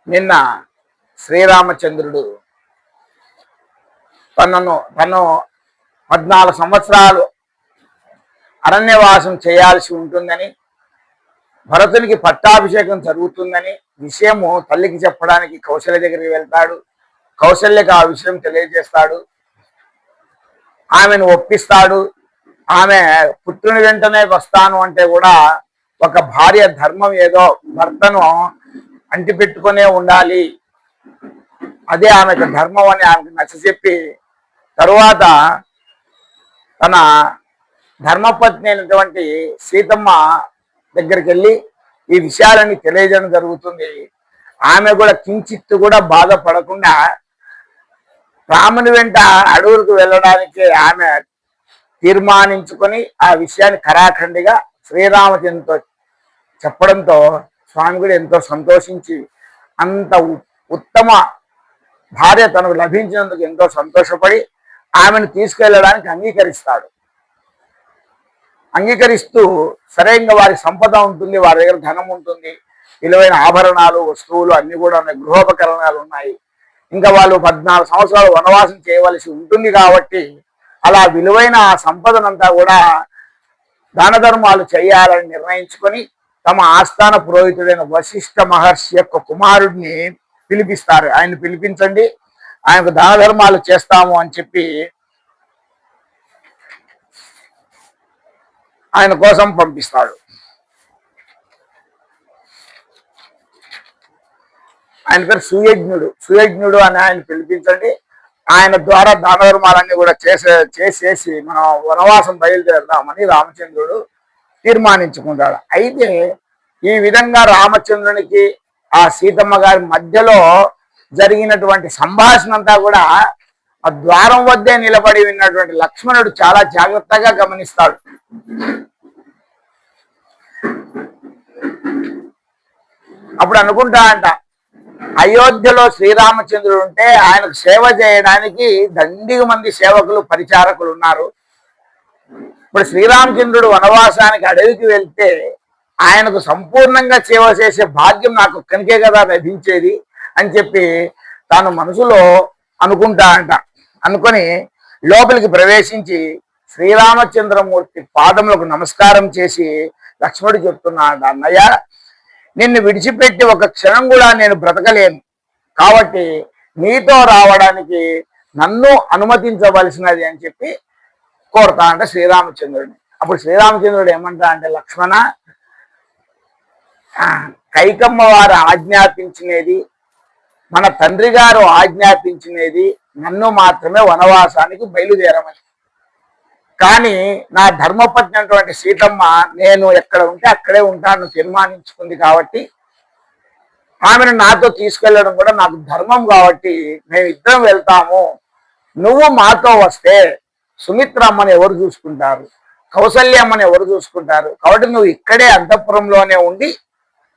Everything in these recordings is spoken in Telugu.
నిన్న శ్రీరామచంద్రుడు తను 14 సంవత్సరాలు అరణ్యవాసం చేయాల్సి ఉంటుందని, భరతునికి పట్టాభిషేకం జరుగుతుందని విషయము తల్లికి చెప్పడానికి కౌశల్య దగ్గరికి వెళ్తాడు. కౌశల్యకి ఆ విషయం తెలియజేస్తాడు. ఆమెను ఒప్పిస్తాడు. ఆమె పుట్టిన వెంటనే వస్తాను అంటే కూడా ఒక భార్య ధర్మం ఏదో భర్తను అంటిపెట్టుకునే ఉండాలి, అదే ఆమెకు ధర్మం అని ఆమెకు నచ్చచెప్పి తరువాత తన ధర్మపత్ని అయినటువంటి సీతమ్మ దగ్గరికి వెళ్ళి ఈ విషయాలన్నీ తెలియజేయడం జరుగుతుంది. ఆమె కూడా కించిత్తు కూడా బాధపడకుండా రాముని వెంట అడవులకు వెళ్ళడానికి ఆమె తీర్మానించుకొని ఆ విషయాన్ని ఖరాఖండిగా శ్రీరామచంద్రుతో చెప్పడంతో స్వామి కూడా ఎంతో సంతోషించి అంత ఉత్తమ భార్య తనకు లభించినందుకు ఎంతో సంతోషపడి ఆమెను తీసుకెళ్ళడానికి అంగీకరిస్తాడు. అంగీకరిస్తూ సరే ఇంకా వారి సంపద ఉంటుంది, వారి దగ్గర ధనం ఉంటుంది, విలువైన ఆభరణాలు వస్తువులు అన్ని కూడా ఉన్నాయి, గృహోపకరణాలు ఉన్నాయి, ఇంకా వాళ్ళు 14 సంవత్సరాలు వనవాసం చేయవలసి ఉంటుంది కాబట్టి అలా విలువైన ఆ సంపదనంతా కూడా దాన ధర్మాలు చేయాలని నిర్ణయించుకొని తమ ఆస్థాన పురోహితుడైన వశిష్ఠ మహర్షి యొక్క కుమారుడిని పిలిపిస్తారు. ఆయన పిలిపించండి, ఆయనకు దాన ధర్మాలు చేస్తాము అని చెప్పి ఆయన కోసం పంపిస్తాడు. ఆయన పేరు సుయజ్ఞుడు అని ఆయన పిలిపించండి, ఆయన ద్వారా దాన ధర్మాలన్నీ కూడా చేసేసి మనం వనవాసం బయలుదేరదామని రామచంద్రుడు తీర్మానించుకుంటాడు. అయితే ఈ విధంగా రామచంద్రునికి ఆ సీతమ్మ గారి మధ్యలో జరిగినటువంటి సంభాషణ అంతా కూడా ఆ ద్వారం వద్దే నిలబడి విన్నటువంటి లక్ష్మణుడు చాలా జాగ్రత్తగా గమనిస్తాడు. అప్పుడు అనుకుంటా అంట, అయోధ్యలో శ్రీరామచంద్రుడు ఉంటే ఆయనకు సేవ చేయడానికి దండిగా మంది సేవకులు పరిచారకులు ఉన్నారు. ఇప్పుడు శ్రీరామచంద్రుడు వనవాసానికి అడవికి వెళ్తే ఆయనకు సంపూర్ణంగా సేవ చేసే భాగ్యం నాకు ఒక్కనికే కదా లభించేది అని చెప్పి తాను మనసులో అనుకుంటా అంట. అనుకొని లోపలికి ప్రవేశించి శ్రీరామచంద్రమూర్తి పాదములకు నమస్కారం చేసి లక్ష్మణుడు చెప్తున్నాడు, అన్నయ్య నిన్ను విడిచిపెట్టి ఒక క్షణం కూడా నేను బ్రతకలేను, కాబట్టి నీతో రావడానికి నన్ను అనుమతించవలసినది అని చెప్పి కోరుతా అంటే శ్రీరామచంద్రుడిని. అప్పుడు శ్రీరామచంద్రుడు ఏమంటా అంటే, లక్ష్మణ, కైకమ్మ వారు ఆజ్ఞాపించినది, మన తండ్రి గారు ఆజ్ఞాపించినది నన్ను మాత్రమే వనవాసానికి బయలుదేరమని. కానీ నా ధర్మపత్ని అటువంటి సీతమ్మ నేను ఎక్కడ ఉంటే అక్కడే ఉంటాను తీర్మానించుకుంది కాబట్టి ఆమెను నాతో తీసుకెళ్ళడం కూడా నాకు ధర్మం కాబట్టి మేమిద్దరం వెళ్తాము. నువ్వు మాతో వస్తే సుమిత్రమ్మని ఎవరు చూసుకుంటారు, కౌసల్యమ్మని ఎవరు చూసుకుంటారు, కాబట్టి నువ్వు ఇక్కడే అంతఃపురంలోనే ఉండి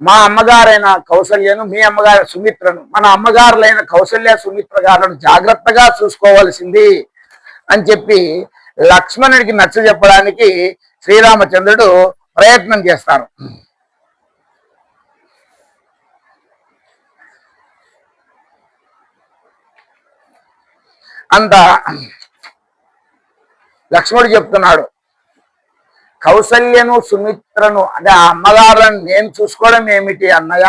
మా అమ్మగారైన కౌసల్యను, మీ అమ్మగారు సుమిత్రను, మన అమ్మగారులైన కౌసల్య సుమిత్ర గారులను జాగ్రత్తగా చూసుకోవాల్సింది అని చెప్పి లక్ష్మణుడికి నచ్చ చెప్పడానికి శ్రీరామచంద్రుడు ప్రయత్నం చేస్తారు. అంత లక్ష్మణుడు చెప్తున్నాడు, కౌసల్యను సుమిత్రను అంటే ఆ అమ్మగారులను నేను చూసుకోవడం ఏమిటి అన్నయ్య,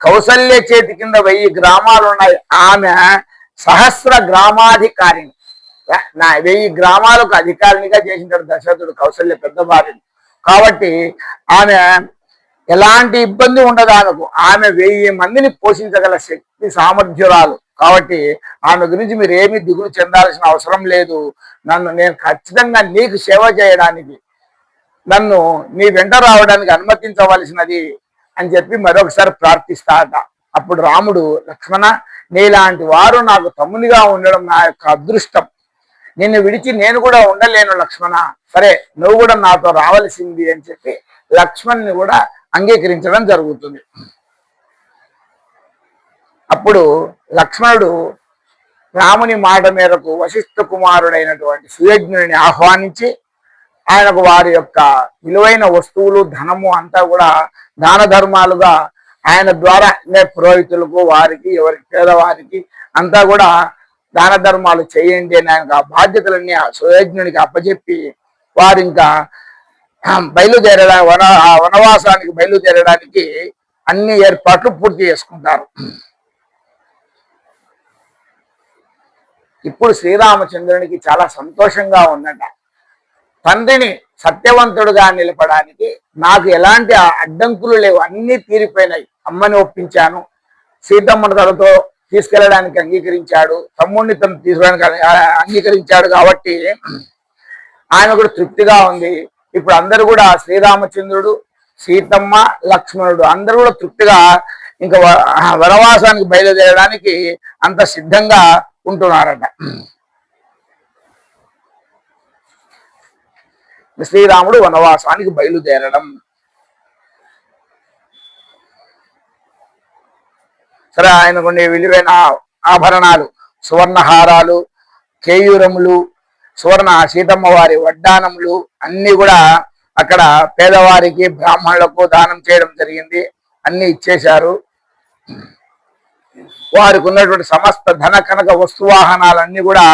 కౌసల్య చేతి కింద 1000 గ్రామాలు ఉన్నాయి, ఆమె సహస్ర గ్రామాధికారిని, 1000 గ్రామాలకు అధికారినిగా చేసినాడు దశరథుడు కౌసల్య పెద్ద భార్యని. కాబట్టి ఆమె ఎలాంటి ఇబ్బంది ఉండదు ఆమెకు, ఆమె 1000 మందిని పోషించగల శక్తి సామర్థ్యురాలు. కాబట్టి ఆమె గురించి మీరు ఏమీ దిగులు చెందాల్సిన అవసరం లేదు, నేను ఖచ్చితంగా నీకు సేవ చేయడానికి నన్ను నీ వెంట రావడానికి అనుమతించవలసినది అని చెప్పి మరొకసారి ప్రార్థిస్తాట. అప్పుడు రాముడు, లక్ష్మణ, నీలాంటి వారు నాకు తమ్మునిగా ఉండడం నా యొక్క అదృష్టం, నిన్ను విడిచి నేను కూడా ఉండలేను లక్ష్మణ, సరే నువ్వు కూడా నాతో రావలసింది అని చెప్పి లక్ష్మణ్ని కూడా అంగీకరించడం జరుగుతుంది. అప్పుడు లక్ష్మణుడు రాముని మాట మేరకు వశిష్ఠ కుమారుడైనటువంటి సుయజ్ఞుని ఆహ్వానించి ఆయనకు వారి యొక్క విలువైన వస్తువులు ధనము అంతా కూడా దాన ధర్మాలుగా ఆయన ద్వారా పురోహితులకు వారికి ఎవరికి పేదవారికి అంతా కూడా దాన ధర్మాలు చేయండి అని ఆయనకు ఆ బాధ్యతలన్నీ ఆ సుయజ్ఞునికి అప్పచెప్పి వారు ఇంకా వనవాసానికి బయలుదేరడానికి అన్ని ఏర్పాట్లు పూర్తి చేసుకుంటారు. ఇప్పుడు శ్రీరామచంద్రునికి చాలా సంతోషంగా ఉందంట. తండ్రిని సత్యవంతుడుగా నిలపడానికి నాకు ఎలాంటి అడ్డంకులు లేవు, అన్నీ తీరిపోయినాయి. అమ్మని ఒప్పించాను, సీతమ్మను తనతో తీసుకెళ్ళడానికి అంగీకరించాడు, తమ్ముడిని తను తీసుకోవడానికి అంగీకరించాడు. కాబట్టి ఆయన కూడా తృప్తిగా ఉంది. ఇప్పుడు అందరూ కూడా శ్రీరామచంద్రుడు, సీతమ్మ, లక్ష్మణుడు అందరూ కూడా తృప్తిగా ఇంకా వనవాసానికి బయలుదేరడానికి అంత సిద్ధంగా ఉంటున్నారట. శ్రీరాముడు వనవాసానికి బయలుదేరడం. సరే, ఆయన కొన్ని విలువైన ఆభరణాలు, సువర్ణహారాలు, కేయూరములు, సువర్ణ సీతమ్మ వారి వడ్డానములు అన్ని కూడా అక్కడ పేదవారికి బ్రాహ్మణులకు దానం చేయడం జరిగింది. అన్ని ఇచ్చేశారు. వారికి ఉన్నటువంటి సమస్త ధన కనక వస్తువాహనాలన్నీ కూడా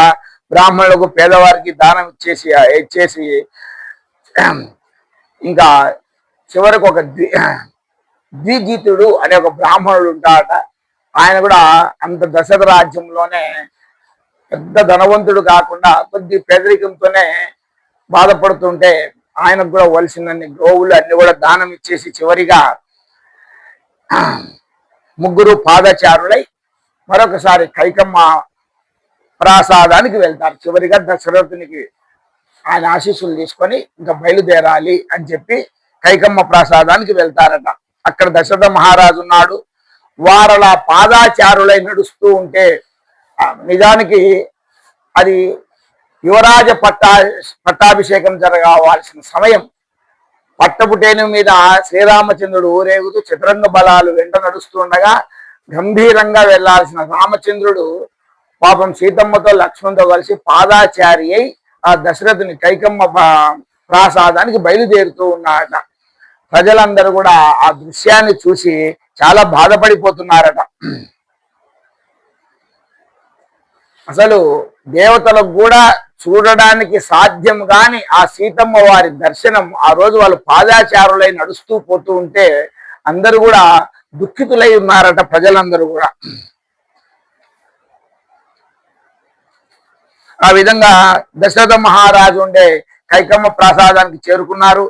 బ్రాహ్మణులకు పేదవారికి దానం ఇచ్చేసి ఇంకా చివరికి ఒక ద్విజితుడు అనే ఒక బ్రాహ్మణుడు ఉంటాడట. ఆయన కూడా అంత దశరథ రాజ్యంలోనే పెద్ద ధనవంతుడు కాకుండా కొద్ది పేదరికంతోనే బాధపడుతుంటే ఆయనకు కూడా వలసినన్ని గోవులు అన్ని కూడా దానం ఇచ్చేసి చివరిగా ముగ్గురు పాదచారులై మరొకసారి కైకమ్మ ప్రాసాదానికి వెళ్తారు. చివరిగా దశరథునికి ఆయన ఆశీస్సులు తీసుకొని ఇంకా బయలుదేరాలి అని చెప్పి కైకమ్మ ప్రాసాదానికి వెళ్తారట. అక్కడ దశరథ మహారాజు ఉన్నాడు. వారలా పాదాచారులై నడుస్తూ ఉంటే నిజానికి అది యువరాజ పట్టాభిషేకం జరగవలసిన సమయం. పట్టపుటేను మీద శ్రీరామచంద్రుడు ఊరేగుతూ చతురంగ బలాలు వెంట నడుస్తుండగా గంభీరంగా వెళ్లాల్సిన రామచంద్రుడు పాపం సీతమ్మతో లక్ష్మణ్తో కలిసి పాదాచారి అయి ఆ దశరథుని కైకమ్మ ప్రాసాదానికి బయలుదేరుతూ ఉన్నారట. ప్రజలందరూ కూడా ఆ దృశ్యాన్ని చూసి చాలా బాధపడిపోతున్నారట. అసలు దేవతలకు కూడా చూడడానికి సాధ్యం కాని ఆ సీతమ్మ వారి దర్శనం ఆ రోజు వాళ్ళు పాదాచారులై నడుస్తూ పోతూ ఉంటే అందరూ కూడా దుఃఖితులై ఉన్నారట. ప్రజలందరూ కూడా ఆ విధంగా దశరథ మహారాజు ఉండే కైకమ్మ ప్రాసాదానికి చేరుకున్నారు.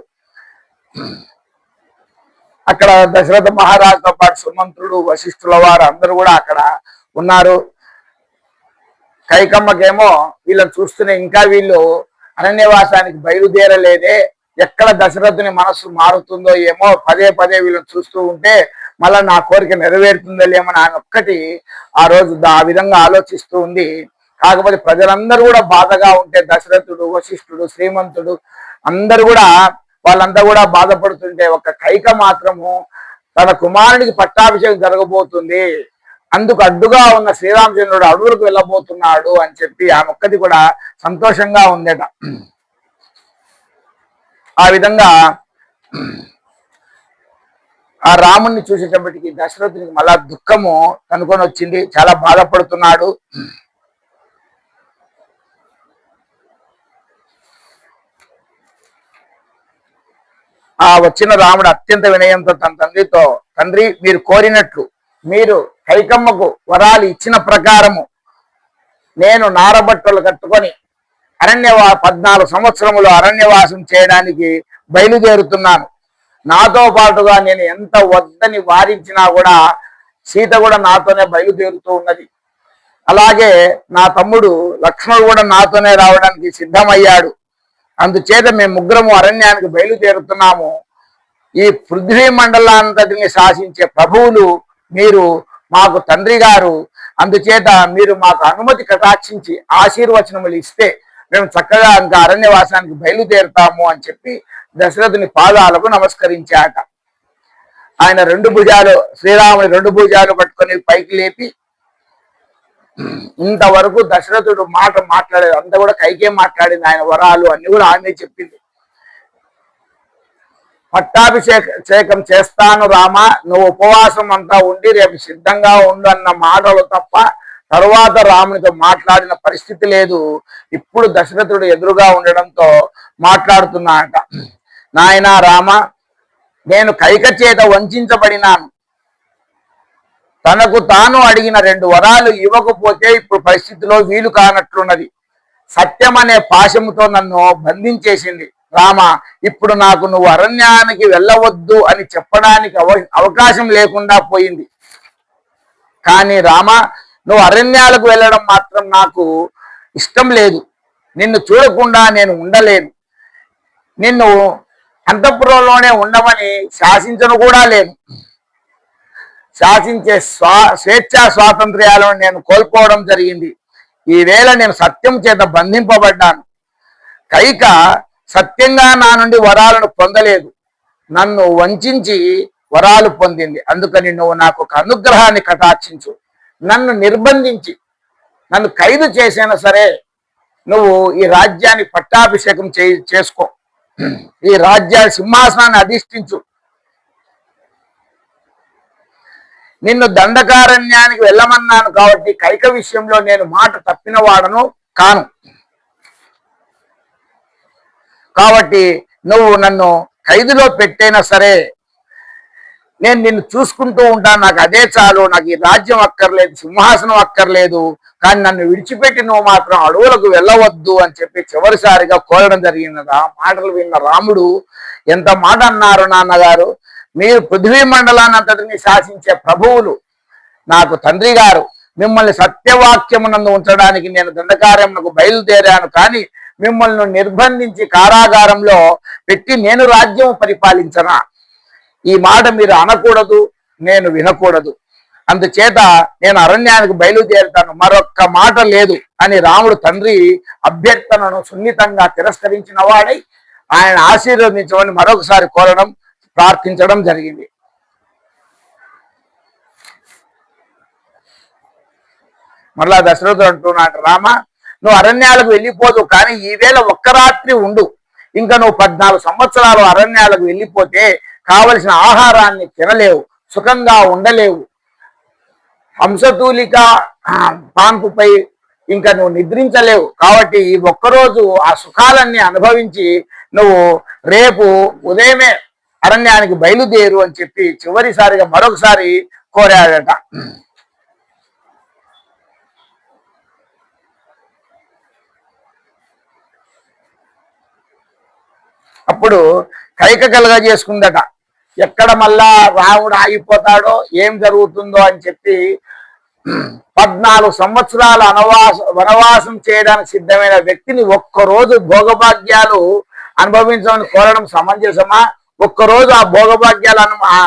అక్కడ దశరథ మహారాజుతో పాటు సుమంత్రుడు, వశిష్ఠుల వారు అందరూ కూడా అక్కడ ఉన్నారు. కైకమ్మకేమో వీళ్ళని చూస్తూనే ఇంకా వీళ్ళు అరణ్యవాసానికి బయలుదేరలేదే, ఎక్కడ దశరథుని మనస్సు మారుతుందో ఏమో, పదే పదే వీళ్ళని చూస్తూ ఉంటే మళ్ళా నా కోరిక నెరవేరుతుందో లేమని ఆయన ఒక్కటి ఆ రోజు ఆ విధంగా ఆలోచిస్తూ ఉంది. కాకపోతే ప్రజలందరూ కూడా బాధగా ఉంటే దశరథుడు, వశిష్ఠుడు, శ్రీమంతుడు అందరూ కూడా వాళ్ళంతా కూడా బాధపడుతుంటే ఒక కైక మాత్రము తన కుమారుడికి పట్టాభిషేకం జరగబోతుంది, అందుకు అడ్డుగా ఉన్న శ్రీరామచంద్రుడు అడవులకు వెళ్ళబోతున్నాడు అని చెప్పి ఆమె ఒక్కటి కూడా సంతోషంగా ఉందట. ఆ విధంగా ఆ రాముణ్ణి చూసేటప్పటికి దశరథునికి మళ్ళా దుఃఖము కనుకొని వచ్చింది. చాలా బాధపడుతున్నాడు. ఆ వచ్చిన రాముడు అత్యంత వినయంతో తన తండ్రితో, తండ్రి మీరు కోరినట్లు మీరు కైకమ్మకు వరాలు ఇచ్చిన ప్రకారము నేను నారబట్టలు కట్టుకొని 14 సంవత్సరములు అరణ్యవాసం చేయడానికి బయలుదేరుతున్నాను. నాతో పాటుగా నేను ఎంత వద్దని వారించినా కూడా సీత కూడా నాతోనే బయలుదేరుతూ ఉన్నది. అలాగే నా తమ్ముడు లక్ష్మణుడు కూడా నాతోనే రావడానికి సిద్ధమయ్యాడు. అందుచేత మేము ముగ్గురము అరణ్యానికి బయలుదేరుతున్నాము. ఈ పృథ్వీ మండలాంతటిని శాసించే ప్రభువులు మీరు మాకు తండ్రి గారు, అందుచేత మీరు మాకు అనుమతి కటాక్షించి ఆశీర్వచనములు ఇస్తే మేము చక్కగా ఇంకా అరణ్యవాసానికి బయలుదేరుతాము అని చెప్పి దశరథుని పాదాలకు నమస్కరించాట. ఆయన శ్రీరాముని 2 భుజాలు పట్టుకొని పైకి లేపి, ఇంతవరకు దశరథుడు మాట మాట్లాడేది అంతా కూడా కైకే మాట్లాడింది. ఆయన వరాలు అన్ని కూడా ఆమె చెప్పింది. పట్టాభిషేకం చేస్తాను రామా, నువ్వు ఉపవాసం అంతా ఉండి రేపు సిద్ధంగా ఉండు అన్న మాటలు తప్ప తరువాత రామునితో మాట్లాడిన పరిస్థితి లేదు. ఇప్పుడు దశరథుడు ఎదురుగా ఉండడంతో మాట్లాడుతున్నాడట. నాయనా రామ, నేను కైక చేత వంచబడినాను. తనకు తాను అడిగిన 2 వరాలు ఇవ్వకపోతే ఇప్పుడు పరిస్థితిలో వీలు కానట్లున్నది. సత్యం అనే పాశముతో నన్ను బంధించేసింది. రామ, ఇప్పుడు నాకు నువ్వు అరణ్యానికి వెళ్ళవద్దు అని చెప్పడానికి అవకాశం లేకుండా పోయింది. కానీ రామ, నువ్వు అరణ్యాలకు వెళ్ళడం మాత్రం నాకు ఇష్టం లేదు. నిన్ను చూడకుండా నేను ఉండలేను. నిన్ను అంతఃపురంలోనే ఉండమని శాసించను కూడా లేను. శాసించే స్వేచ్ఛా స్వాతంత్ర్యాలను నేను కోల్పోవడం జరిగింది. ఈవేళ నేను సత్యం చేత బంధింపబడ్డాను. కైక సత్యంగా నా నుండి వరాలను పొందలేదు, నన్ను వంచి వరాలు పొందింది. అందుకని నువ్వు నాకు ఒక అనుగ్రహాన్ని కటాక్షించు. నన్ను నిర్బంధించి నన్ను ఖైదు చేసినా సరే నువ్వు ఈ రాజ్యాన్ని పట్టాభిషేకం చేసుకో, ఈ రాజ్య సింహాసనాన్ని అధిష్ఠించు. నిన్ను దండకారణ్యానికి వెళ్ళమన్నాను కాబట్టి కైక విషయంలో నేను మాట తప్పిన వాడను కాను. కాబట్టి నువ్వు నన్ను ఖైదులో పెట్టైనా సరే నేను నిన్ను చూసుకుంటూ ఉంటాను, నాకు అదే చాలు. నాకు ఈ రాజ్యం అక్కర్లేదు, సింహాసనం అక్కర్లేదు. కానీ నన్ను విడిచిపెట్టి నువ్వు మాత్రం అడవులకు వెళ్ళవద్దు అని చెప్పి చివరిసారిగా కోరడం జరిగినది. ఆ మాటలు విన్న రాముడు, ఎంత మాట అన్నారు నాన్నగారు, మీరు పృథ్వీ మండలాన్ని అంతటిని శాసించే ప్రభువులు, నాకు తండ్రి గారు, మిమ్మల్ని సత్యవాక్యమునందు ఉంచడానికి నేను దండకార్యమునకు బయలుదేరాను. కానీ మిమ్మల్ని నిర్బంధించి కారాగారంలో పెట్టి నేను రాజ్యం పరిపాలించనా? ఈ మాట మీరు అనకూడదు, నేను వినకూడదు. అందుచేత నేను అరణ్యానికి బయలుదేరుతాను, మరొక్క మాట లేదు అని రాముడు తండ్రి అభ్యర్థనను సున్నితంగా తిరస్కరించిన వాడై ఆయన ఆశీర్వదించమని మరొకసారి కోరడం, ప్రార్థించడం జరిగింది. మరలా దశరథుడు అంటున్నాడు, రామ, నువ్వు అరణ్యాలకు వెళ్ళిపోదు, కానీ ఈవేళ ఒక్క రాత్రి ఉండు. ఇంకా నువ్వు 14 సంవత్సరాలు అరణ్యాలకు వెళ్ళిపోతే కావలసిన ఆహారాన్ని తినలేవు, సుఖంగా ఉండలేవు. హంసతూలిక పాన్పుపై ఇంకా నువ్వు నిద్రించలేవు. కాబట్టి ఈ ఒక్కరోజు ఆ సుఖాలన్నీ అనుభవించి నువ్వు రేపు ఉదయమే అరణ్యానికి బయలుదేరు అని చెప్పి చివరిసారిగా మరొకసారి కోరాడట. అప్పుడు కైక కలుగజేసుకుందట. ఎక్కడ మళ్ళా రాముడు ఆగిపోతాడో, ఏం జరుగుతుందో అని చెప్పి 14 సంవత్సరాల వనవాసం చేయడానికి సిద్ధమైన వ్యక్తిని ఒక్కరోజు భోగభాగ్యాలు అనుభవించమని కోరడం సమంజసమా? ఒక్కరోజు ఆ భోగభాగ్యాలు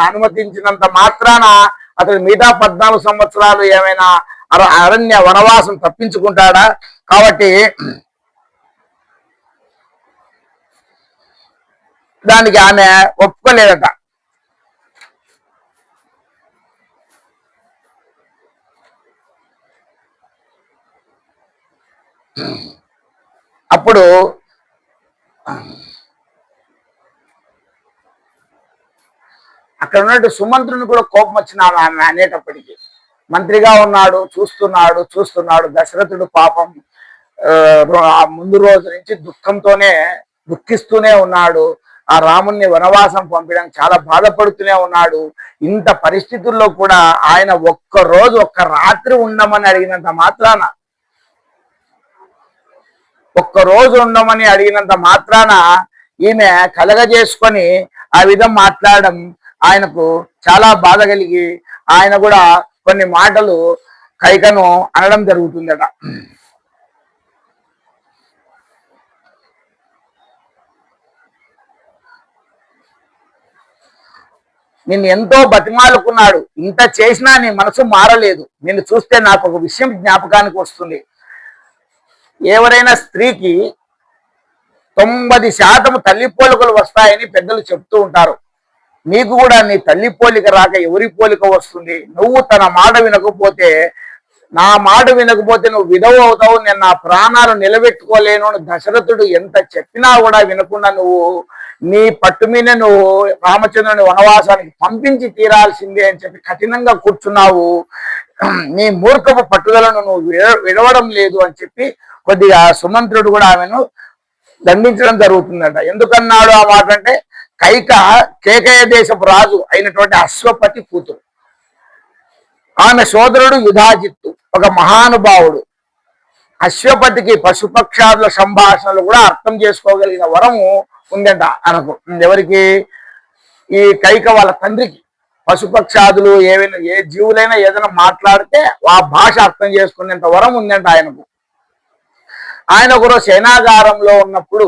అనుమతించినంత మాత్రాన అతడు మిగతా 14 సంవత్సరాలు ఏమైనా అరణ్య వనవాసం తప్పించుకుంటాడా? కాబట్టి దానికి ఆమె ఒప్పుకోలేదట. అప్పుడు అక్కడ ఉన్నట్టు సుమంత్రుని కూడా కోపం వచ్చిన ఆమె అనేటప్పటికీ, మంత్రిగా ఉన్నాడు, చూస్తున్నాడు. దశరథుడు పాపం ముందు రోజు నుంచి దుఃఖిస్తూనే ఉన్నాడు. ఆ రాముణ్ణి వనవాసం పంపించడానికి చాలా బాధపడుతూనే ఉన్నాడు. ఇంత పరిస్థితుల్లో కూడా ఆయన ఒక్క రాత్రి ఉండమని అడిగినంత మాత్రాన ఈమె కలగజేసుకొని ఆ విధం మాట్లాడడం ఆయనకు చాలా బాధ కలిగి ఆయన కూడా కొన్ని మాటలు కైకను అనడం జరుగుతుందట. నిన్ను ఎంతో బతిమాలుకున్నాడు, ఇంత చేసినా నీ మనసు మారలేదు. నిన్ను చూస్తే నాకు ఒక విషయం జ్ఞాపకానికి వస్తుంది. ఎవరైనా స్త్రీకి 90% తల్లి పోలికలు వస్తాయని పెద్దలు చెప్తూ ఉంటారు. నీకు కూడా నీ తల్లి పోలిక రాక ఎవరి పోలిక వస్తుంది? నువ్వు తన మాట వినకపోతే నా మాట వినకపోతే నువ్వు విధవ అవుతావు, నేను నా ప్రాణాలు నిలబెట్టుకోలేను అని దశరథుడు ఎంత చెప్పినా కూడా వినకుండా నువ్వు నీ పట్టు మీద నువ్వు రామచంద్రుని వనవాసానికి పంపించి తీరాల్సిందే అని చెప్పి కఠినంగా కూర్చున్నావు. నీ మూర్ఖపు పట్టుదలను నువ్వు విడవడం లేదు అని చెప్పి కొద్దిగా సుమంత్రుడు కూడా ఆమెను దండించడం జరుగుతుందట. ఎందుకన్నాడు ఆ మాట అంటే, కేకయ దేశపు రాజు అయినటువంటి అశ్వపతి కూతురు. ఆమె సోదరుడు యుధాజిత్తు ఒక మహానుభావుడు. అశ్వపతికి పశుపక్షాదుల సంభాషణలు కూడా అర్థం చేసుకోగలిగిన వరము ఉందంట అనకు. ఎవరికి? ఈ కైక వాళ్ళ తండ్రికి. పశుపక్షాదులు ఏవైనా ఏ జీవులైనా ఏదైనా మాట్లాడితే ఆ భాష అర్థం చేసుకునేంత వరం ఉందంట ఆయనకు. ఆయన ఒకరోజు సేనాగారంలో ఉన్నప్పుడు